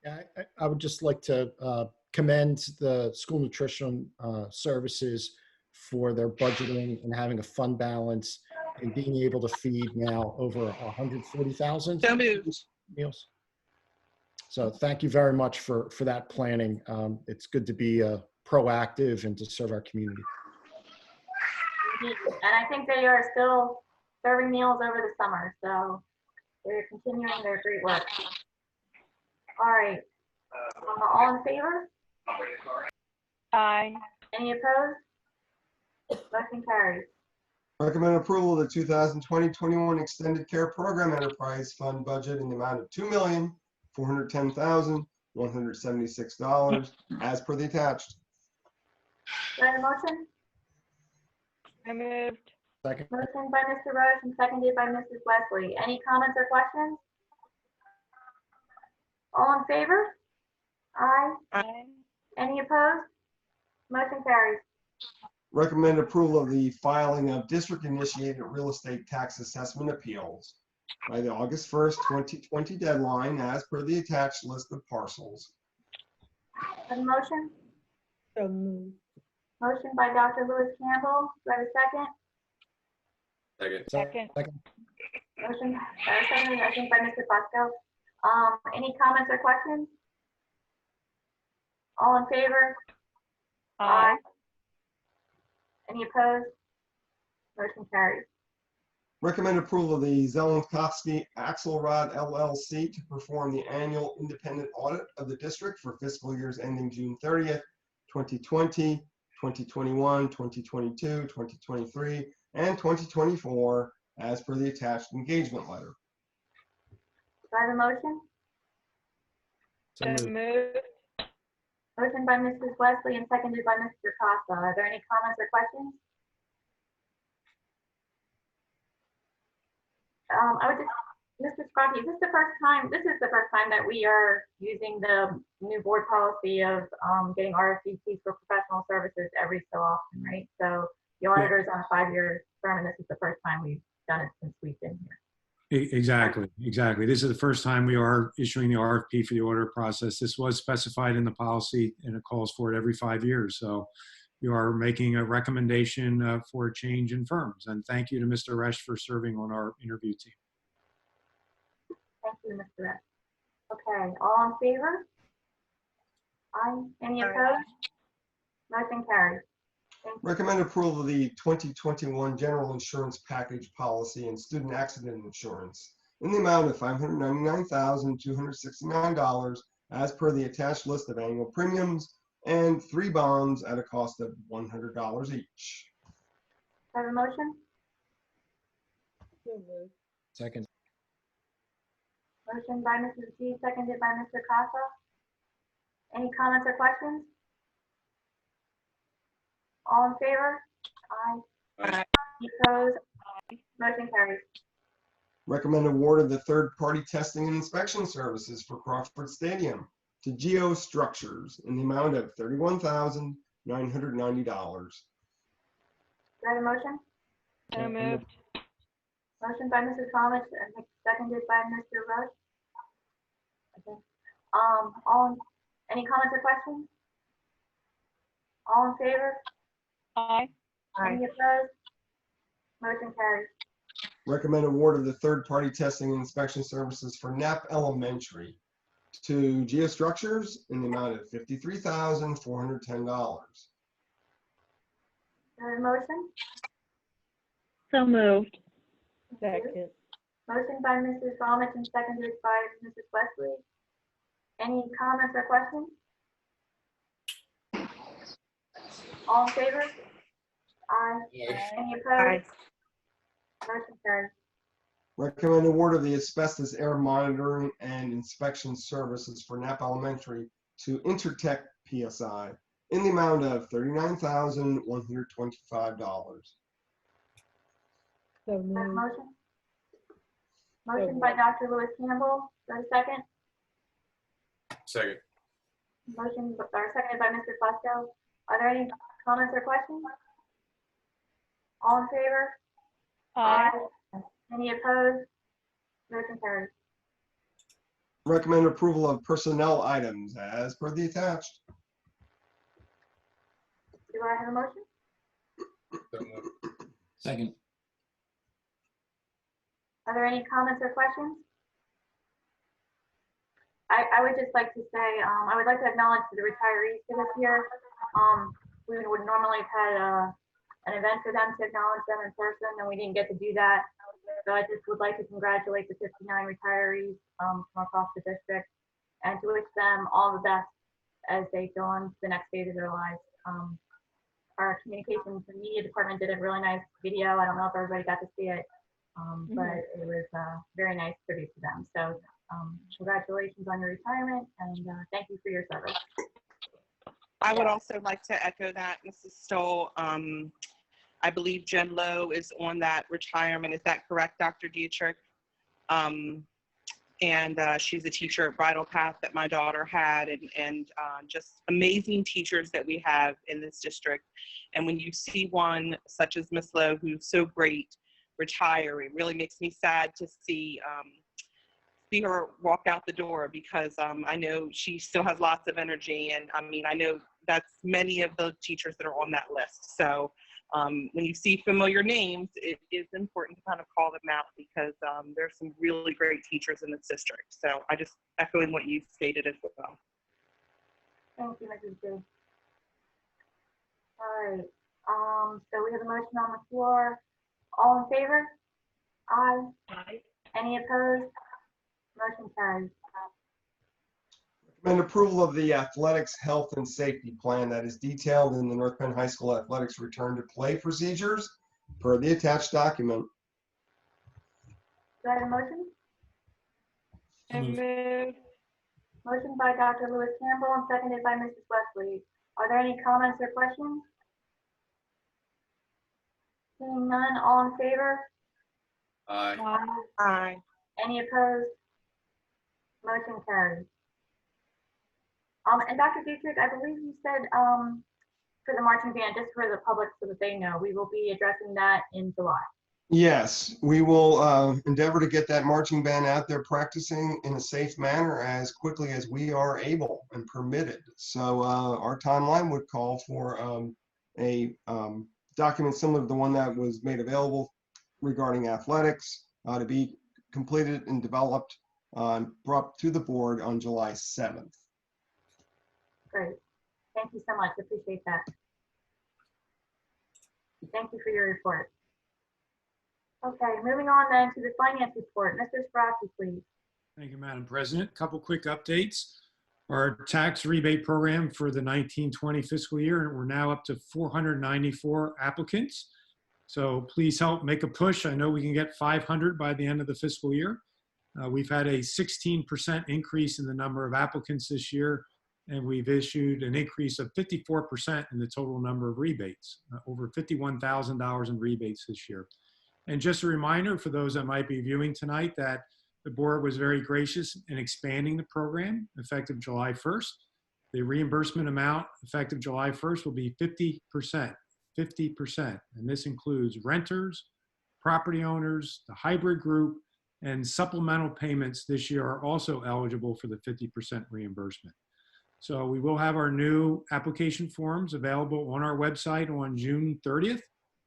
[SPEAKER 13] Yeah, I would just like to commend the school nutrition services for their budgeting and having a fund balance and being able to feed now over 140,000
[SPEAKER 18] So moved.
[SPEAKER 13] meals. So thank you very much for that planning. It's good to be proactive and to serve our community.
[SPEAKER 1] And I think they are still serving meals over the summer, so they're continuing their great work. All right. All in favor?
[SPEAKER 18] Aye.
[SPEAKER 1] Any opposed? Motion carries.
[SPEAKER 17] Recommend approval of the 2020-21 Extended Care Program Enterprise Fund budget in the amount of $2,410,176 as per the attached.
[SPEAKER 1] Do I have a motion?
[SPEAKER 18] So moved.
[SPEAKER 13] Second.
[SPEAKER 1] Motion by Mr. Roche and seconded by Mrs. Wesley. Any comments or questions? All in favor? Aye.
[SPEAKER 18] Aye.
[SPEAKER 1] Any opposed? Motion carries.
[SPEAKER 17] Recommend approval of the filing of district-initiated real estate tax assessment appeals by the August 1st, 2020 deadline as per the attached list of parcels.
[SPEAKER 1] Have a motion?
[SPEAKER 18] So moved.
[SPEAKER 1] Motion by Dr. Lewis Campbell. Do I have a second?
[SPEAKER 12] Second.
[SPEAKER 18] Second.
[SPEAKER 1] Motion, seconded, I think, by Mr. Fusco. Any comments or questions? All in favor?
[SPEAKER 18] Aye.
[SPEAKER 1] Any opposed? Motion carries.
[SPEAKER 17] Recommend approval of the Zelenkowski Axelrod LLC to perform the annual independent audit of the district for fiscal years ending June 30th, 2020, 2021, 2022, 2023, and 2024 as per the attached engagement letter.
[SPEAKER 1] Do I have a motion?
[SPEAKER 8] So
[SPEAKER 18] So
[SPEAKER 8] moved.
[SPEAKER 18] moved.
[SPEAKER 1] Motion by Mrs. Wesley and seconded by Mr. Costa. Are there any comments or questions? I would just, Mr. Scotty, is this the first time, this is the first time that we are using the new board policy of getting RFPs for professional services every so often, right? So the auditor's on a 5-year term, and this is the first time we've done it since we've been here.
[SPEAKER 8] Exactly. This is the first time we are issuing the RFP for the order process. This was specified in the policy and it calls for it every 5 years. So you are making a recommendation for a change in firms. And thank you to Mr. Resch for serving on our interview team.
[SPEAKER 1] Thank you, Mr. Resch. Okay, all in favor? Aye. Any opposed? Motion carries.
[SPEAKER 17] Recommend approval of the 2021 general insurance package policy and student accident insurance in the amount of $599,269 as per the attached list of annual premiums and 3 bonds at a cost of $100 each.
[SPEAKER 1] Have a motion?
[SPEAKER 13] Second.
[SPEAKER 1] Motion by Mrs. G, seconded by Mr. Casa. Any comments or questions? All in favor? Aye.
[SPEAKER 18] Aye.
[SPEAKER 1] Any opposed? Motion carries.
[SPEAKER 17] Recommend award of the third-party testing and inspection services for Crawford Stadium to Geo Structures in the amount of $31,990.
[SPEAKER 1] Do I have a motion?
[SPEAKER 18] So moved.
[SPEAKER 1] Motion by Mrs. Thomas and seconded by Mr. Rush. Okay. Any comments or questions? All in favor?
[SPEAKER 18] Aye.
[SPEAKER 1] Any opposed? Motion carries.
[SPEAKER 17] Recommend award of the third-party testing and inspection services for Knapp Elementary to Geo Structures in the amount of $53,410.
[SPEAKER 1] Do I have a motion?
[SPEAKER 16] So moved.
[SPEAKER 18] Second.
[SPEAKER 1] Motion by Mrs. Thomas and seconded by Mrs. Wesley. Any comments or questions? All in favor? Aye. Any opposed? Motion carries.
[SPEAKER 17] Recommend award of the asbestos air monitoring and inspection services for Knapp Elementary to Intertech PSI in the amount of $39,125.
[SPEAKER 18] So moved.
[SPEAKER 1] Motion? Motion by Dr. Lewis Campbell. Do I have a second?
[SPEAKER 12] Second.
[SPEAKER 1] Motion, or seconded by Mr. Fusco. Are there any comments or questions? All in favor?
[SPEAKER 18] Aye.
[SPEAKER 1] Any opposed? Motion carries.
[SPEAKER 17] Recommend approval of personnel items as per the attached.
[SPEAKER 1] Do I have a motion?
[SPEAKER 14] Second.
[SPEAKER 1] Are there any comments or questions? I would just like to say, I would like to acknowledge the retirees for this year. We would normally have had an event for them to acknowledge them in person, and we didn't get to do that. So I just would like to congratulate the 59 retirees from across the district and to wish them all the best as they go on to the next phase of their lives. Our communications and media department did a really nice video. I don't know if everybody got to see it, but it was a very nice tribute to them. So congratulations on your retirement, and thank you for your service.
[SPEAKER 19] I would also like to echo that, Mrs. Stoll. I believe Jen Lowe is on that retirement. Is that correct, Dr. Dietrich? And she's a teacher at Bridle Path that my daughter had, and just amazing teachers that we have in this district. And when you see one such as Miss Lowe, who's so great, retire, it really makes me sad to see her walk out the door, because I know she still has lots of energy, and I mean, I know that's many of the teachers that are on that list. So when you see familiar names, it is important to kind of call them out, because there's some really great teachers in this district. So I just echoing what you stated as well.
[SPEAKER 1] Thank you, Mrs. G. All right, so we have a motion on the floor. All in favor? Aye. Aye. Any opposed? Motion carries.
[SPEAKER 17] Recommend approval of the athletics health and safety plan that is detailed in the North Penn High School athletics return to play procedures per the attached document.
[SPEAKER 1] Do I have a motion?
[SPEAKER 18] So moved.
[SPEAKER 1] Motion by Dr. Lewis Campbell and seconded by Mrs. Wesley. Are there any comments or questions? Seeing none, all in favor?
[SPEAKER 12] Aye.
[SPEAKER 18] Aye.
[SPEAKER 1] Any opposed? Motion carries. And Dr. Dietrich, I believe you said for the marching band, just for the public so that they know, we will be addressing that in July.
[SPEAKER 17] Yes, we will endeavor to get that marching band out there practicing in a safe manner as quickly as we are able and permitted. So our timeline would call for a document similar to the one that was made available regarding athletics to be completed and developed and brought to the board on July 7th.
[SPEAKER 1] Great. Thank you so much. Appreciate that. Thank you for your report. Okay, moving on then to the finance report. Mr. Sprosky, please.
[SPEAKER 8] Thank you, Madam President. Couple quick updates. Our tax rebate program for the 1920 fiscal year, we're now up to 494 applicants. So please help make a push. I know we can get 500 by the end of the fiscal year. We've had a 16% increase in the number of applicants this year, and we've issued an increase of 54% in the total number of rebates, over $51,000 in rebates this year. And just a reminder for those that might be viewing tonight that the board was very gracious in expanding the program effective July 1st. The reimbursement amount effective July 1st will be 50%, 50%. And this includes renters, property owners, the hybrid group, and supplemental payments this year are also eligible for the 50% reimbursement. So we will have our new application forms available on our website on June 30th.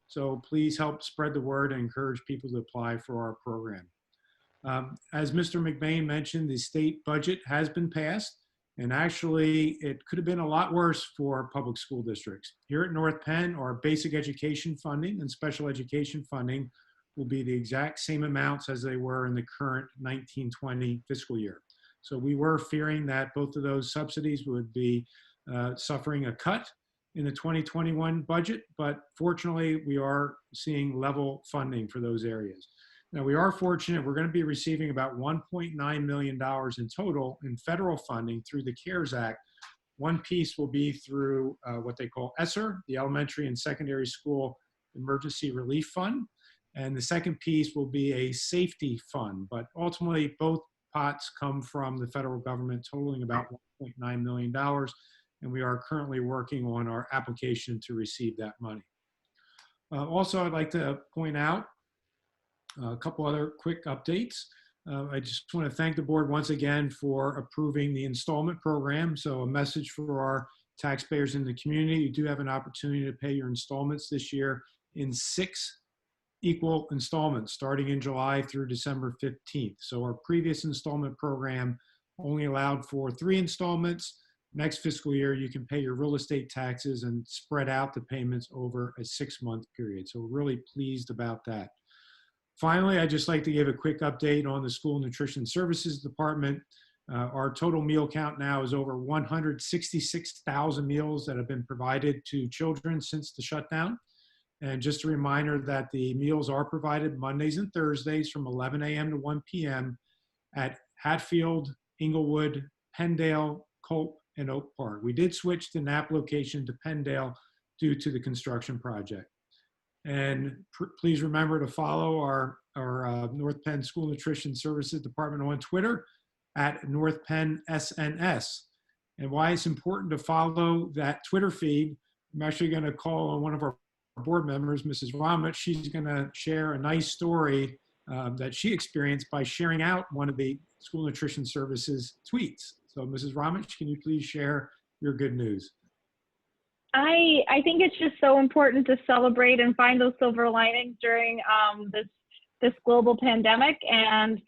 [SPEAKER 8] So please help spread the word and encourage people to apply for our program. As Mr. McBain mentioned, the state budget has been passed, and actually it could have been a lot worse for public school districts. Here at North Penn, our basic education funding and special education funding will be the exact same amounts as they were in the current 1920 fiscal year. So we were fearing that both of those subsidies would be suffering a cut in the 2021 budget, but fortunately we are seeing level funding for those areas. Now we are fortunate, we're going to be receiving about $1.9 million in total in federal funding through the CARES Act. One piece will be through what they call ESSER, the Elementary and Secondary School Emergency Relief Fund. And the second piece will be a safety fund, but ultimately both pots come from the federal government totaling about $1.9 million. And we are currently working on our application to receive that money. Also, I'd like to point out a couple other quick updates. I just want to thank the board once again for approving the installment program. So a message for our taxpayers in the community, you do have an opportunity to pay your installments this year in 6 equal installments starting in July through December 15th. So our previous installment program only allowed for 3 installments. Next fiscal year, you can pay your real estate taxes and spread out the payments over a 6-month period. So we're really pleased about that. Finally, I'd just like to give a quick update on the School Nutrition Services Department. Our total meal count now is over 166,000 meals that have been provided to children since the shutdown. And just a reminder that the meals are provided Mondays and Thursdays from 11 a.m. to 1 p.m. at Hatfield, Inglewood, Penndale, Culp, and Oak Park. We did switch the NAP location to Penndale due to the construction project. And please remember to follow our North Penn School Nutrition Services Department on Twitter at North Penn SNS. And why it's important to follow that Twitter feed, I'm actually going to call on one of our board members, Mrs. Ramich. She's going to share a nice story that she experienced by sharing out one of the School Nutrition Services tweets. So Mrs. Ramich, can you please share your good news?
[SPEAKER 16] I think it's just so important to celebrate and find those silver linings during this global pandemic. And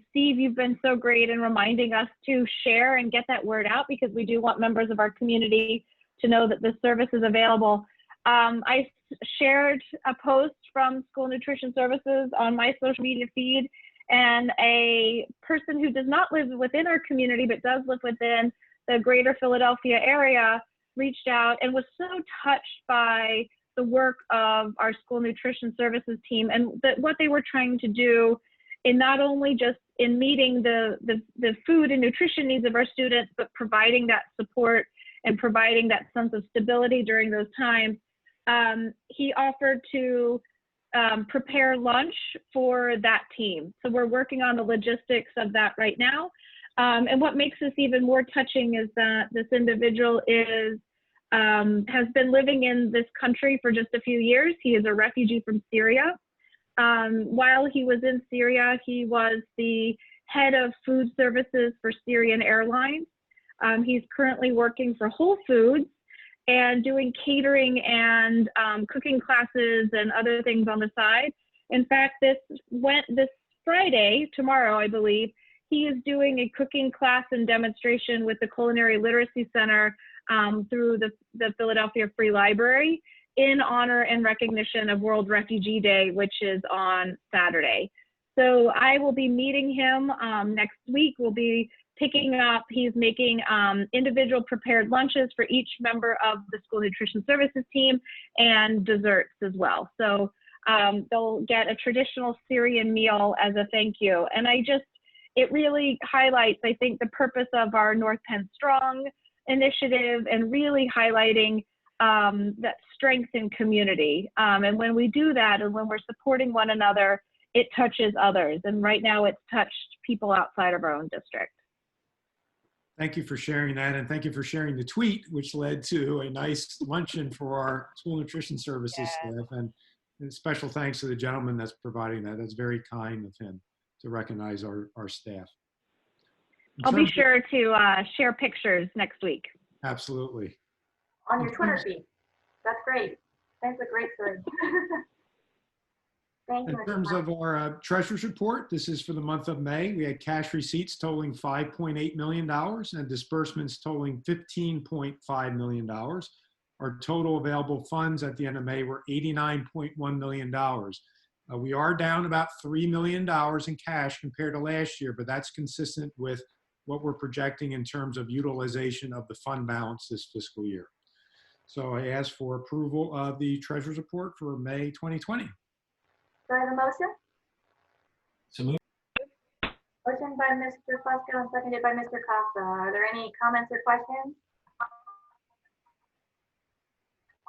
[SPEAKER 16] Steve, you've been so great in reminding us to share and get that word out because we do want members of our community to know that this service is available. I shared a post from School Nutrition Services on my social media feed, and a person who does not live within our community but does live within the greater Philadelphia area reached out and was so touched by the work of our School Nutrition Services team and what they were trying to do in not only just in meeting the food and nutrition needs of our students, but providing that support and providing that sense of stability during those times. He offered to prepare lunch for that team. So we're working on the logistics of that right now. And what makes this even more touching is that this individual has been living in this country for just a few years. He is a refugee from Syria. While he was in Syria, he was the head of food services for Syrian Airlines. He's currently working for Whole Foods and doing catering and cooking classes and other things on the side. In fact, this Friday, tomorrow, I believe, he is doing a cooking class and demonstration with the Culinary Literacy Center through the Philadelphia Free Library in honor and recognition of World Refugee Day, which is on Saturday. So I will be meeting him next week. We'll be picking up, he's making individual prepared lunches for each member of the School Nutrition Services team and desserts as well. So they'll get a traditional Syrian meal as a thank you. And it really highlights, I think, the purpose of our North Penn Strong initiative and really highlighting that strength in community. And when we do that and when we're supporting one another, it touches others. And right now it's touched people outside of our own district.
[SPEAKER 13] Thank you for sharing that, and thank you for sharing the tweet, which led to a nice luncheon for our School Nutrition Services staff. And special thanks to the gentleman that's providing that. That's very kind of him to recognize our staff.
[SPEAKER 16] I'll be sure to share pictures next week.
[SPEAKER 13] Absolutely.
[SPEAKER 1] On your Twitter feed. That's great. That's a great story. Thank you.
[SPEAKER 13] In terms of our treasurer's report, this is for the month of May. We had cash receipts totaling $5.8 million and disbursements totaling $15.5 million. Our total available funds at the end of May were $89.1 million. We are down about $3 million in cash compared to last year, but that's consistent with what we're projecting in terms of utilization of the fund balance this fiscal year. So I ask for approval of the treasurer's report for May 2020.
[SPEAKER 1] Do I have a motion?
[SPEAKER 14] So moved.
[SPEAKER 1] Motion by Mr. Fusco and seconded by Mr. Costa. Are there any comments or questions?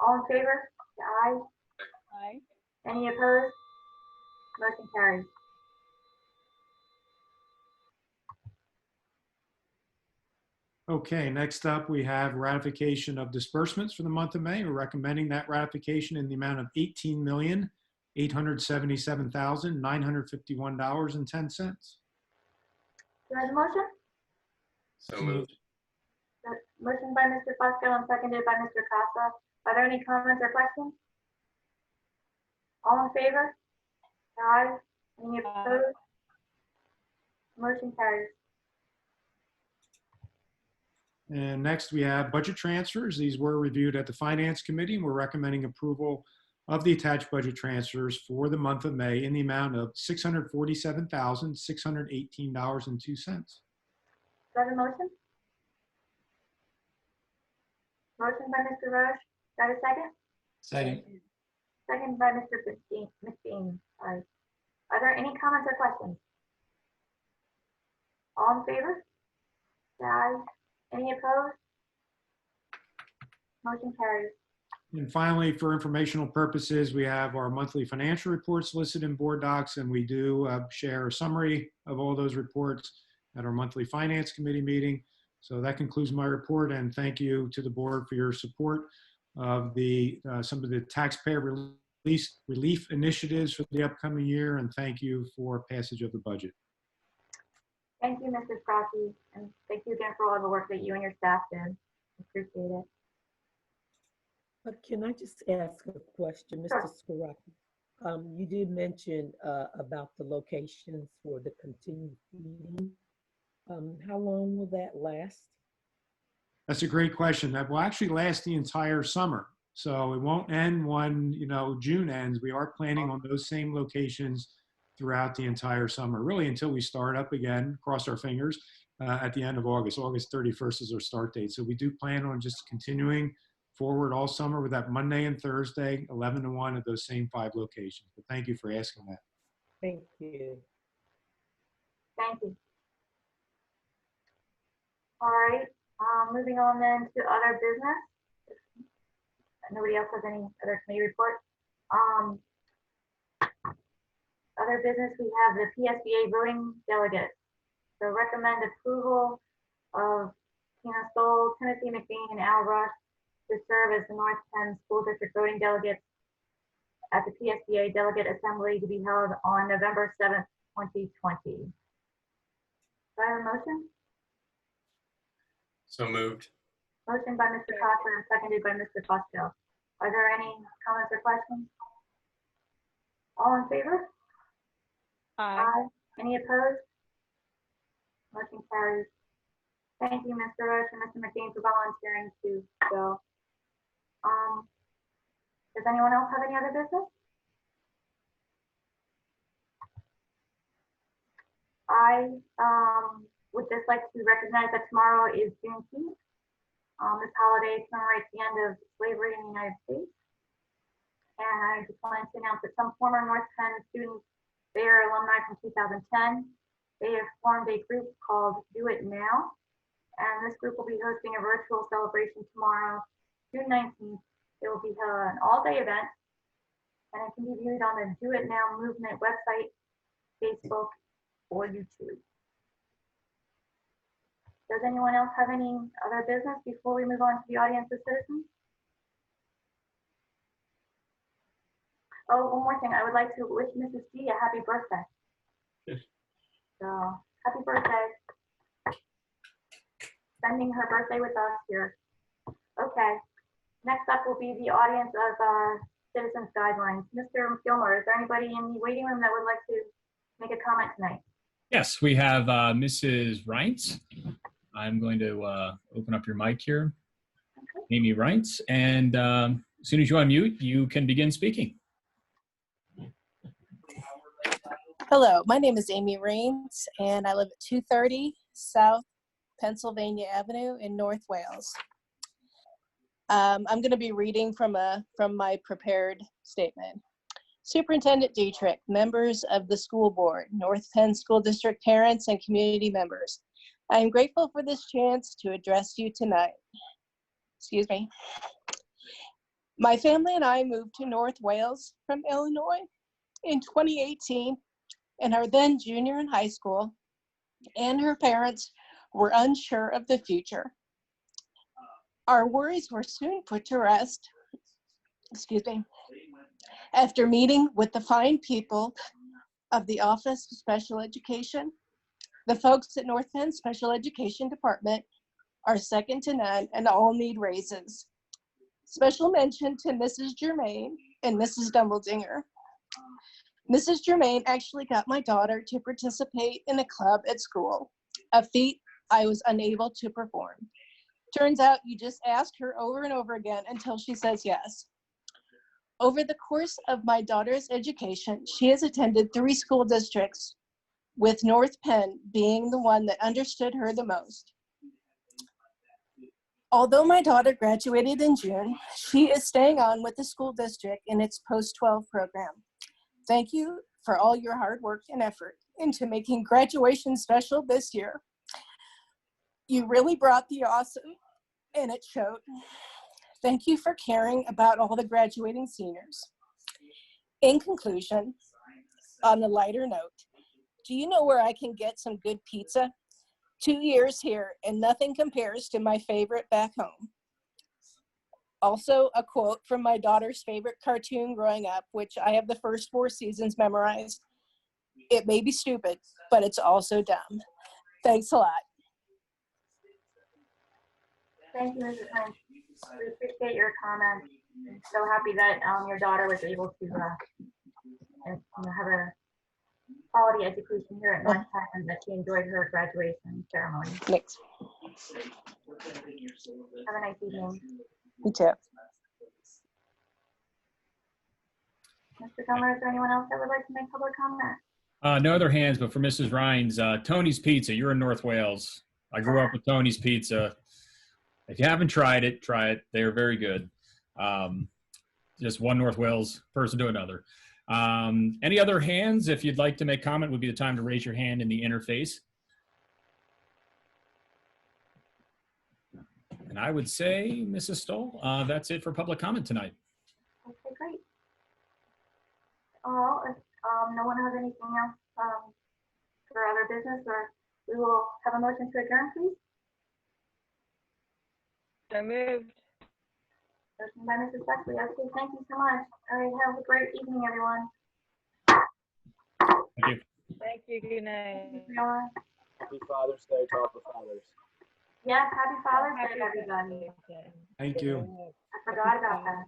[SPEAKER 1] All in favor? Say aye.
[SPEAKER 18] Aye.
[SPEAKER 1] Any opposed? Motion carries.
[SPEAKER 13] Okay, next up we have ratification of disbursements for the month of May. We're recommending that ratification in the amount of $18,877,951.10.
[SPEAKER 1] Do I have a motion?
[SPEAKER 12] So moved.
[SPEAKER 1] Motion by Mr. Fusco and seconded by Mr. Costa. Are there any comments or questions? All in favor? Aye. Any opposed? Motion carries.
[SPEAKER 13] And next we have budget transfers. These were reviewed at the Finance Committee, and we're recommending approval of the attached budget transfers for the month of May in the amount of $647,618.02.
[SPEAKER 1] Do I have a motion? Motion by Mr. Roche. Do I have a second?
[SPEAKER 14] Second.
[SPEAKER 1] Second by Mr. McBean. Sorry. Are there any comments or questions? All in favor? Say aye. Any opposed? Motion carries.
[SPEAKER 13] And finally, for informational purposes, we have our monthly financial reports listed in board docs, and we do share a summary of all those reports at our monthly Finance Committee meeting. So that concludes my report, and thank you to the board for your support of some of the taxpayer relief initiatives for the upcoming year, and thank you for passage of the budget.
[SPEAKER 1] Thank you, Mrs. Crosby, and thank you again for all the work that you and your staff did. Appreciate it.
[SPEAKER 20] But can I just ask a question, Mr. Scaraki? You did mention about the locations for the continued feeding. How long will that last?
[SPEAKER 13] That's a great question. That will actually last the entire summer.
[SPEAKER 21] So it won't end when, June ends. We are planning on those same locations throughout the entire summer, really until we start up again, cross our fingers, at the end of August. August 31st is our start date. So we do plan on just continuing forward all summer with that Monday and Thursday, 11 to 1 at those same 5 locations. But thank you for asking that.
[SPEAKER 20] Thank you.
[SPEAKER 1] Thank you. All right, moving on then to other business. Nobody else has any other committee report. Other business, we have the PSBA voting delegates. So recommend approval of Tina Stoll, Timothy McBain, and Al Rush to serve as the North Penn School District voting delegates at the PSBA Delegate Assembly to be held on November 7th, 2020. Do I have a motion?
[SPEAKER 12] So moved.
[SPEAKER 1] Motion by Mr. Cochran and seconded by Mr. Costello. Are there any comments or questions? All in favor? Aye. Any opposed? Motion carries. Thank you, Mr. Rush and Mr. McCain, for volunteering to go. Does anyone else have any other business? I would just like to recognize that tomorrow is Juneteenth. This holiday commemorates the end of slavery in the United States. And I just wanted to announce that some former North Penn students, they are alumni from 2010. They have formed a group called Do It Now. And this group will be hosting a virtual celebration tomorrow, June 19th. It will be an all-day event, and it can be viewed on the Do It Now movement website, Facebook, or YouTube. Does anyone else have any other business before we move on to the audience of citizens? Oh, one more thing. I would like to wish Mrs. G a happy birthday. So, happy birthday. Spending her birthday with us here. Okay. Next up will be the audience of citizens guidelines. Mr. Gilmore, is there anybody in the waiting room that would like to make a comment tonight?
[SPEAKER 2] Yes, we have Mrs. Reintz. I'm going to open up your mic here. Okay. Amy Reintz. And as soon as you unmute, you can begin speaking.
[SPEAKER 22] Hello, my name is Amy Reintz, and I live at 230 South Pennsylvania Avenue in North Wales. I'm going to be reading from my prepared statement. Superintendent Dietrich, members of the school board, North Penn School District parents, and community members. I am grateful for this chance to address you tonight. Excuse me. My family and I moved to North Wales from Illinois in 2018, and our then junior in high school and her parents were unsure of the future. Our worries were soon put to rest, excuse me, after meeting with the fine people of the Office of Special Education. The folks at North Penn Special Education Department are second to none and all need raises. Special mention to Mrs. Germain and Mrs. Dumbledore. Mrs. Germain actually got my daughter to participate in a club at school, a feat I was unable to perform. Turns out you just ask her over and over again until she says yes. Over the course of my daughter's education, she has attended 3 school districts, with North Penn being the one that understood her the most. Although my daughter graduated in June, she is staying on with the school district in its post-12 program. Thank you for all your hard work and effort into making graduation special this year. You really brought the awesome, and it showed. Thank you for caring about all the graduating seniors. In conclusion, on a lighter note, do you know where I can get some good pizza? 2 years here, and nothing compares to my favorite back home. Also, a quote from my daughter's favorite cartoon growing up, which I have the first 4 seasons memorized. It may be stupid, but it's also dumb. Thanks a lot.
[SPEAKER 1] Thank you, Mrs. Hunt. We appreciate your comments. I'm so happy that your daughter was able to have a quality education here at North Penn and that she enjoyed her graduation ceremony.
[SPEAKER 22] Thanks.
[SPEAKER 1] Have a nice evening.
[SPEAKER 22] You too.
[SPEAKER 1] Mr. Gilmer, is there anyone else that would like to make public comment?
[SPEAKER 2] No other hands, but for Mrs. Rhines, Tony's Pizza. You're in North Wales. I grew up with Tony's Pizza. If you haven't tried it, try it. They're very good. Just one North Wales person to another. Any other hands? If you'd like to make comment, would be the time to raise your hand in the interface. And I would say, Mrs. Stoll, that's it for public comment tonight.
[SPEAKER 1] Okay, great. Well, if no one has anything else for other business, or we will have a motion to adjourn, please.
[SPEAKER 18] So moved.
[SPEAKER 1] Motion by Mrs. Buckley. Okay, thank you so much. All right, have a great evening, everyone.
[SPEAKER 2] Thank you.
[SPEAKER 18] Thank you. Good night.
[SPEAKER 3] Happy Father's Day to all the fathers.
[SPEAKER 1] Yes, happy Father's Day, everybody.
[SPEAKER 21] Thank you.
[SPEAKER 1] I forgot about that.